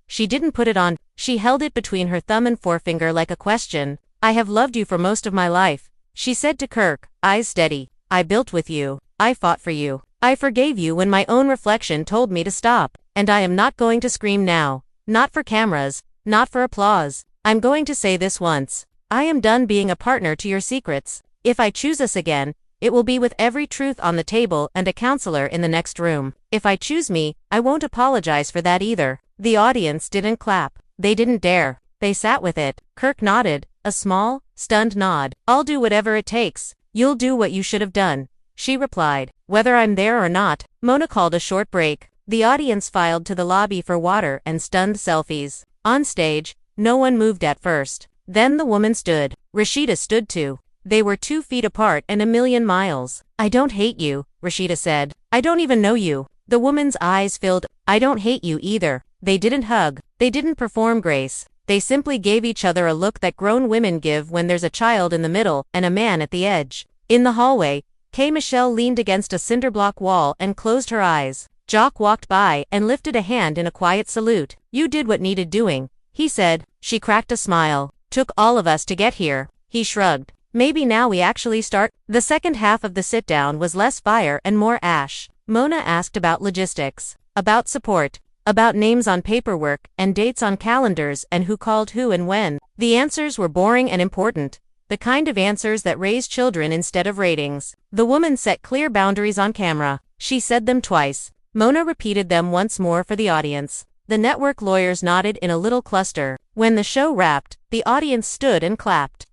She didn't put it on. She held it between her thumb and forefinger like a question. I have loved you for most of my life, she said to Kirk, eyes steady. I built with you. I fought for you. I forgave you when my own reflection told me to stop, and I am not going to scream now. Not for cameras, not for applause. I'm going to say this once. I am done being a partner to your secrets. If I choose us again, it will be with every truth on the table and a counselor in the next room. If I choose me, I won't apologize for that either. The audience didn't clap. They didn't dare. They sat with it. Kirk nodded, a small, stunned nod. I'll do whatever it takes. You'll do what you should have done, she replied. Whether I'm there or not. Mona called a short break. The audience filed to the lobby for water and stunned selfies. On stage, no one moved at first. Then the woman stood. Rasheeda stood too. They were 2 feet apart and a million miles. I don't hate you, Rasheeda said. I don't even know you. The woman's eyes filled. I don't hate you either. They didn't hug. They didn't perform grace. They simply gave each other a look that grown women give when there's a child in the middle and a man at the edge. In the hallway, Kay Michelle leaned against a cinderblock wall and closed her eyes. Jock walked by and lifted a hand in a quiet salute. You did what needed doing, he said. She cracked a smile. Took all of us to get here. He shrugged. Maybe now we actually start. The second half of the sit-down was less fire and more ash. Mona asked about logistics, about support, about names on paperwork and dates on calendars and who called who and when. The answers were boring and important, the kind of answers that raise children instead of ratings. The woman set clear boundaries on camera. She said them twice. Mona repeated them once more for the audience. The network lawyers nodded in a little cluster. When the show wrapped, the audience stood and clapped.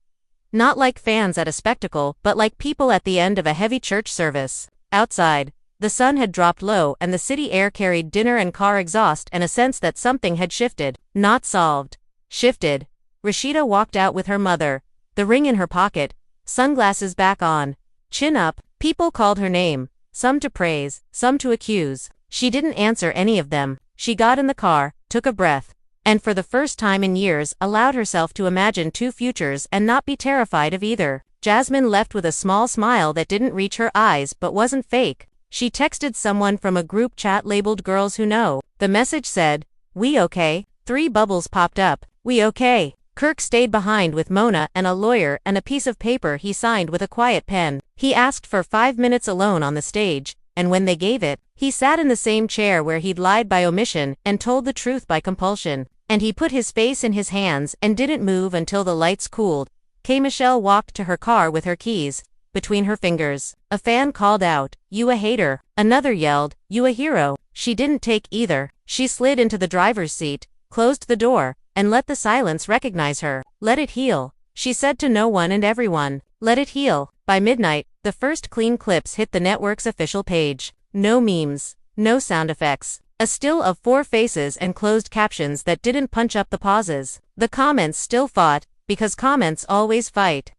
Not like fans at a spectacle, but like people at the end of a heavy church service. Outside, the sun had dropped low and the city air carried dinner and car exhaust and a sense that something had shifted. Not solved. Shifted. Rasheeda walked out with her mother, the ring in her pocket, sunglasses back on, chin up. People called her name, some to praise, some to accuse. She didn't answer any of them. She got in the car, took a breath, and for the first time in years allowed herself to imagine 2 futures and not be terrified of either. Jasmine left with a small smile that didn't reach her eyes but wasn't fake. She texted someone from a group chat labeled Girls Who Know. The message said, "We okay?" 3 bubbles popped up. "We okay." Kirk stayed behind with Mona and a lawyer and a piece of paper he signed with a quiet pen. He asked for 5 minutes alone on the stage, and when they gave it, he sat in the same chair where he'd lied by omission and told the truth by compulsion. And he put his face in his hands and didn't move until the lights cooled. Kay Michelle walked to her car with her keys between her fingers. A fan called out, "You a hater." Another yelled, "You a hero." She didn't take either. She slid into the driver's seat, closed the door, and let the silence recognize her. "Let it heal," she said to no one and everyone. "Let it heal." By midnight, the first clean clips hit the network's official page. No memes, no sound effects. A still of 4 faces and closed captions that didn't punch up the pauses. The comments still fought, because comments always fight.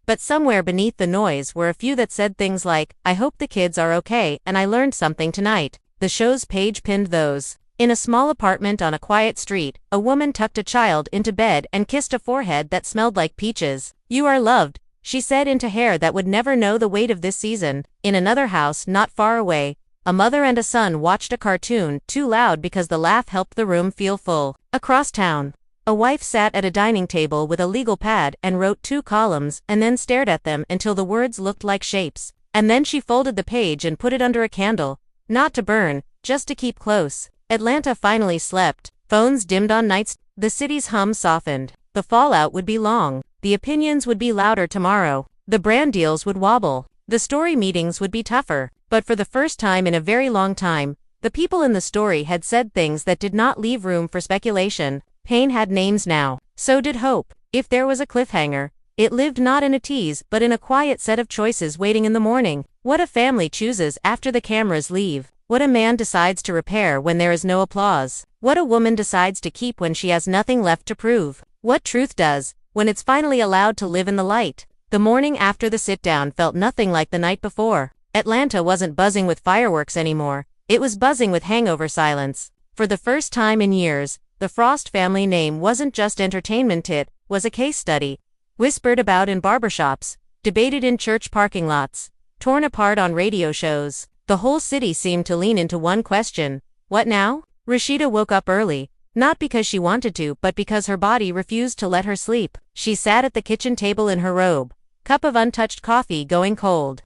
But somewhere beneath the noise were a few that said things like, "I hope the kids are okay and I learned something tonight." The show's page pinned those. In a small apartment on a quiet street, a woman tucked a child into bed and kissed a forehead that smelled like peaches. "You are loved," she said into hair that would never know the weight of this season. In another house not far away, a mother and a son watched a cartoon, too loud because the laugh helped the room feel full. Across town, a wife sat at a dining table with a legal pad and wrote 2 columns and then stared at them until the words looked like shapes. And then she folded the page and put it under a candle. Not to burn, just to keep close. Atlanta finally slept. Phones dimmed on nights. The city's hum softened. The fallout would be long. The opinions would be louder tomorrow. The brand deals would wobble. The story meetings would be tougher. But for the first time in a very long time, the people in the story had said things that did not leave room for speculation. Pain had names now. So did hope. If there was a cliffhanger, it lived not in a tease but in a quiet set of choices waiting in the morning. What a family chooses after the cameras leave. What a man decides to repair when there is no applause. What a woman decides to keep when she has nothing left to prove. What truth does, when it's finally allowed to live in the light. The morning after the sit-down felt nothing like the night before. Atlanta wasn't buzzing with fireworks anymore. It was buzzing with hangover silence. For the first time in years, the Frost family name wasn't just entertainment, it was a case study. Whispered about in barbershops, debated in church parking lots, torn apart on radio shows. The whole city seemed to lean into one question. What now? Rasheeda woke up early, not because she wanted to but because her body refused to let her sleep. She sat at the kitchen table in her robe, cup of untouched coffee going cold.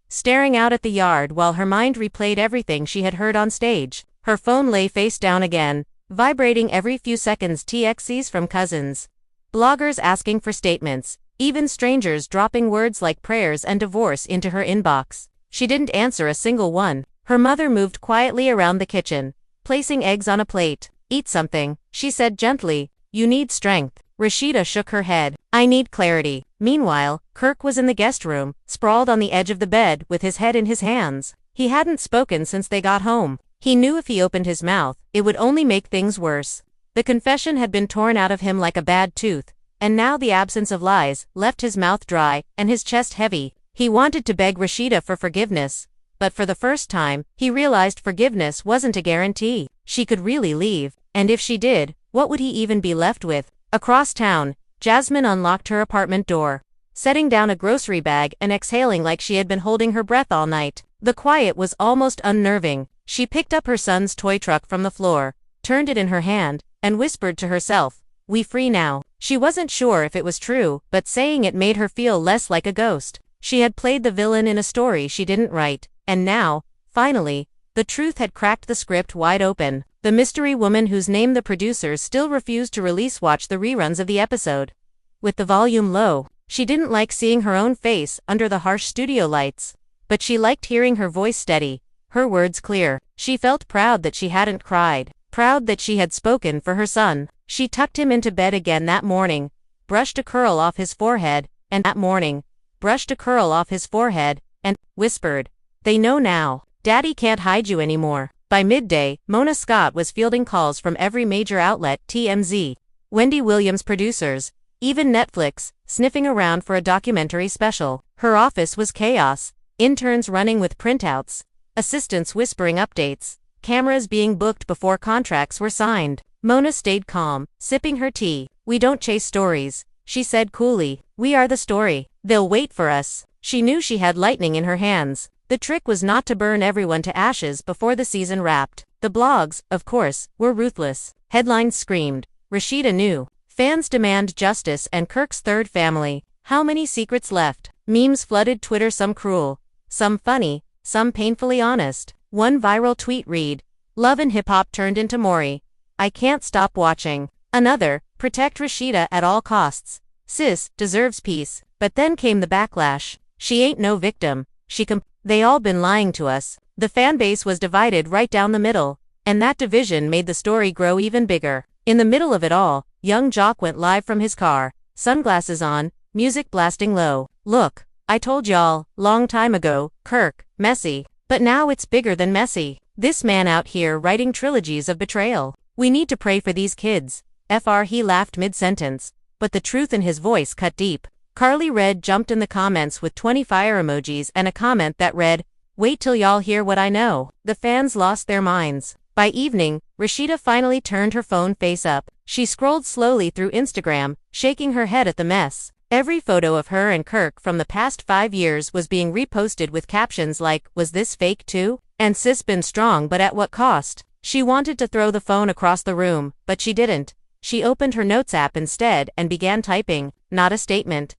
staring out at the yard while her mind replayed everything she had heard on stage. Her phone lay face down again, vibrating every few seconds. TXCs from cousins, bloggers asking for statements, even strangers dropping words like prayers and divorce into her inbox. She didn't answer a single one. Her mother moved quietly around the kitchen, placing eggs on a plate. "Eat something," she said gently. "You need strength." Rasheeda shook her head. "I need clarity." Meanwhile, Kirk was in the guest room, sprawled on the edge of the bed with his head in his hands. He hadn't spoken since they got home. He knew if he opened his mouth, it would only make things worse. The confession had been torn out of him like a bad tooth, and now the absence of lies left his mouth dry and his chest heavy. He wanted to beg Rasheeda for forgiveness, but for the first time, he realized forgiveness wasn't a guarantee. She could really leave, and if she did, what would he even be left with? Across town, Jasmine unlocked her apartment door, setting down a grocery bag and exhaling like she had been holding her breath all night. The quiet was almost unnerving. She picked up her son's toy truck from the floor, turned it in her hand, and whispered to herself, "We free now." She wasn't sure if it was true, but saying it made her feel less like a ghost. She had played the villain in a story she didn't write, and now, finally, the truth had cracked the script wide open. The mystery woman whose name the producers still refused to release watched the reruns of the episode with the volume low. She didn't like seeing her own face under the harsh studio lights, but she liked hearing her voice steady, her words clear. She felt proud that she hadn't cried, proud that she had spoken for her son. She tucked him into bed again that morning, brushed a curl off his forehead, and whispered, "They know now. Daddy can't hide you anymore." By midday, Mona Scott was fielding calls from every major outlet, TMZ, Wendy Williams producers, even Netflix, sniffing around for a documentary special. Her office was chaos, interns running with printouts, assistants whispering updates, cameras being booked before contracts were signed. Mona stayed calm, sipping her tea. "We don't chase stories," she said coolly. "We are the story. They'll wait for us." She knew she had lightning in her hands. The trick was not to burn everyone to ashes before the season wrapped. The blogs, of course, were ruthless. Headlines screamed, "Rasheeda knew." Fans demand justice and Kirk's third family. How many secrets left? Memes flooded Twitter, some cruel, some funny, some painfully honest. One viral tweet read, "Love and hip hop turned into Maury. I can't stop watching." Another, "Protect Rasheeda at all costs. Sis deserves peace." But then came the backlash. "She ain't no victim. They all been lying to us." The fan base was divided right down the middle, and that division made the story grow even bigger. In the middle of it all, young Jock went live from his car, sunglasses on, music blasting low. "Look, I told y'all, long time ago, Kirk, messy. But now it's bigger than messy. This man out here writing trilogies of betrayal. We need to pray for these kids." He laughed mid-sentence, but the truth in his voice cut deep. Carly Red jumped in the comments with 20 fire emojis and a comment that read, "Wait till y'all hear what I know." The fans lost their minds. By evening, Rasheeda finally turned her phone face up. She scrolled slowly through Instagram, shaking her head at the mess. Every photo of her and Kirk from the past 5 years was being reposted with captions like, "Was this fake too?" and "Sis been strong, but at what cost?" She wanted to throw the phone across the room, but she didn't. She opened her notes app instead and began typing. Not a statement,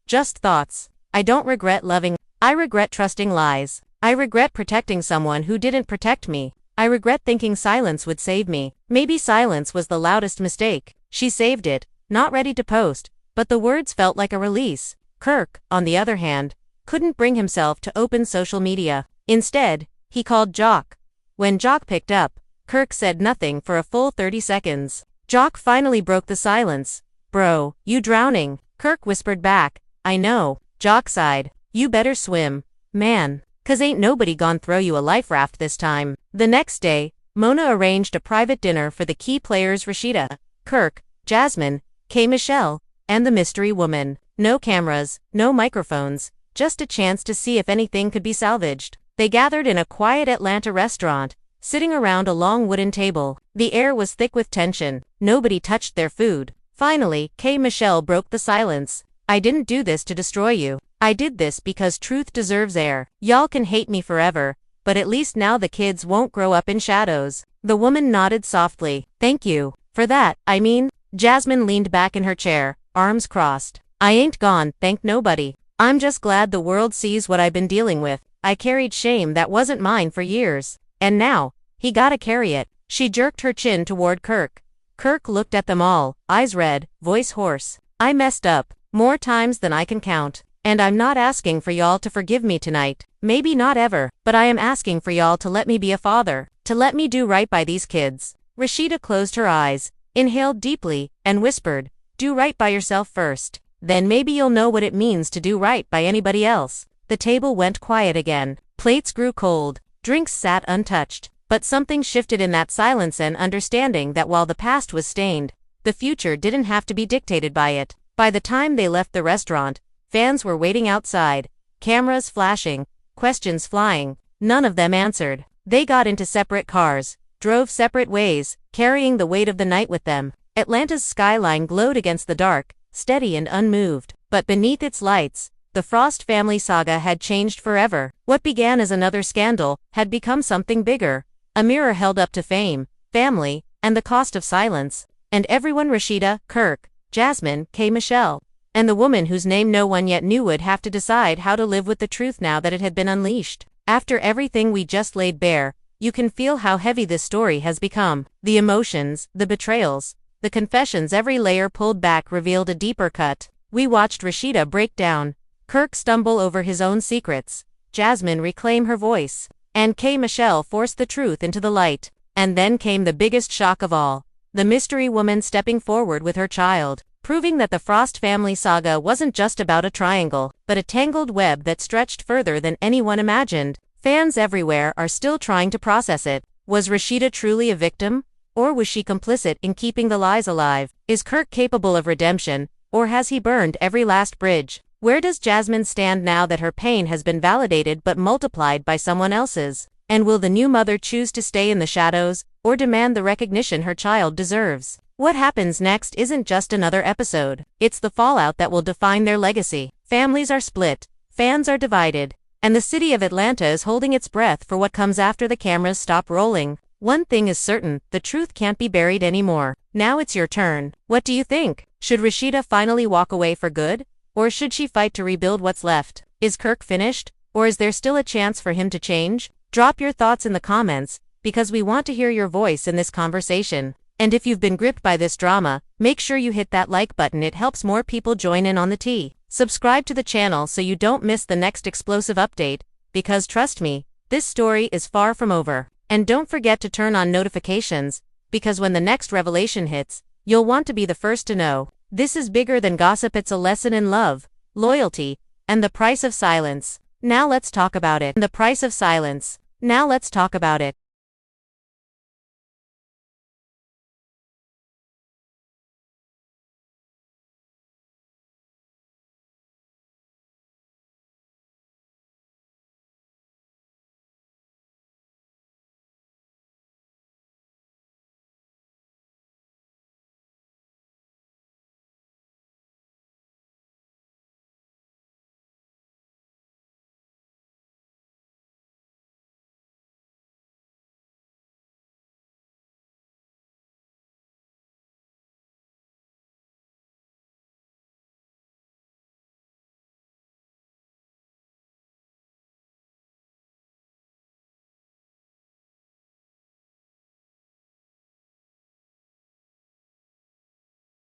just thoughts. "I don't regret loving. I regret trusting lies. I regret protecting someone who didn't protect me. I regret thinking silence would save me. Maybe silence was the loudest mistake." She saved it, not ready to post, but the words felt like a release. Kirk, on the other hand, couldn't bring himself to open social media. Instead, he called Jock. When Jock picked up, Kirk said nothing for a full 30 seconds. Jock finally broke the silence. "Bro, you drowning." Kirk whispered back, "I know." Jock sighed, "You better swim, man. 'Cause ain't nobody gon' throw you a life raft this time." The next day, Mona arranged a private dinner for the key players: Rasheeda, Kirk, Jasmine, K. Michelle, and the mystery woman. No cameras, no microphones, just a chance to see if anything could be salvaged. They gathered in a quiet Atlanta restaurant, sitting around a long wooden table. The air was thick with tension. Nobody touched their food. Finally, K. Michelle broke the silence. "I didn't do this to destroy you. I did this because truth deserves air. Y'all can hate me forever, but at least now the kids won't grow up in shadows." The woman nodded softly. "Thank you. For that, I mean." Jasmine leaned back in her chair, arms crossed. "I ain't gone, thank nobody. I'm just glad the world sees what I've been dealing with. I carried shame that wasn't mine for years. And now, he gotta carry it. She jerked her chin toward Kirk. Kirk looked at them all, eyes red, voice hoarse. I messed up, more times than I can count. And I'm not asking for y'all to forgive me tonight. Maybe not ever, but I am asking for y'all to let me be a father. To let me do right by these kids. Rasheeda closed her eyes, inhaled deeply, and whispered, do right by yourself first. Then maybe you'll know what it means to do right by anybody else. The table went quiet again. Plates grew cold. Drinks sat untouched. But something shifted in that silence and understanding that while the past was stained, the future didn't have to be dictated by it. By the time they left the restaurant, fans were waiting outside, cameras flashing, questions flying. None of them answered. They got into separate cars, drove separate ways, carrying the weight of the night with them. Atlanta's skyline glowed against the dark, steady and unmoved. But beneath its lights, the Frost family saga had changed forever. What began as another scandal had become something bigger. A mirror held up to fame, family, and the cost of silence. And everyone Rasheeda, Kirk, Jasmine, Michelle, and the woman whose name no one yet knew would have to decide how to live with the truth now that it had been unleashed. After everything we just laid bare, you can feel how heavy this story has become. The emotions, the betrayals, the confessions, every layer pulled back revealed a deeper cut. We watched Rasheeda break down, Kirk stumble over his own secrets, Jasmine reclaim her voice, and Michelle forced the truth into the light. And then came the biggest shock of all. The mystery woman stepping forward with her child, proving that the Frost family saga wasn't just about a triangle, but a tangled web that stretched further than anyone imagined. Fans everywhere are still trying to process it. Was Rasheeda truly a victim? Or was she complicit in keeping the lies alive? Is Kirk capable of redemption, or has he burned every last bridge? Where does Jasmine stand now that her pain has been validated but multiplied by someone else's? And will the new mother choose to stay in the shadows, or demand the recognition her child deserves? What happens next isn't just another episode. It's the fallout that will define their legacy. Families are split, fans are divided, and the city of Atlanta is holding its breath for what comes after the cameras stop rolling. One thing is certain, the truth can't be buried anymore. Now it's your turn. What do you think? Should Rasheeda finally walk away for good? Or should she fight to rebuild what's left? Is Kirk finished? Or is there still a chance for him to change? Drop your thoughts in the comments, because we want to hear your voice in this conversation. And if you've been gripped by this drama, make sure you hit that like button. It helps more people join in on the tea. Subscribe to the channel so you don't miss the next explosive update, because trust me, this story is far from over. And don't forget to turn on notifications, because when the next revelation hits, you'll want to be the first to know. This is bigger than gossip. It's a lesson in love, loyalty, and the price of silence. Now let's talk about it. The price of silence. Now let's talk about it.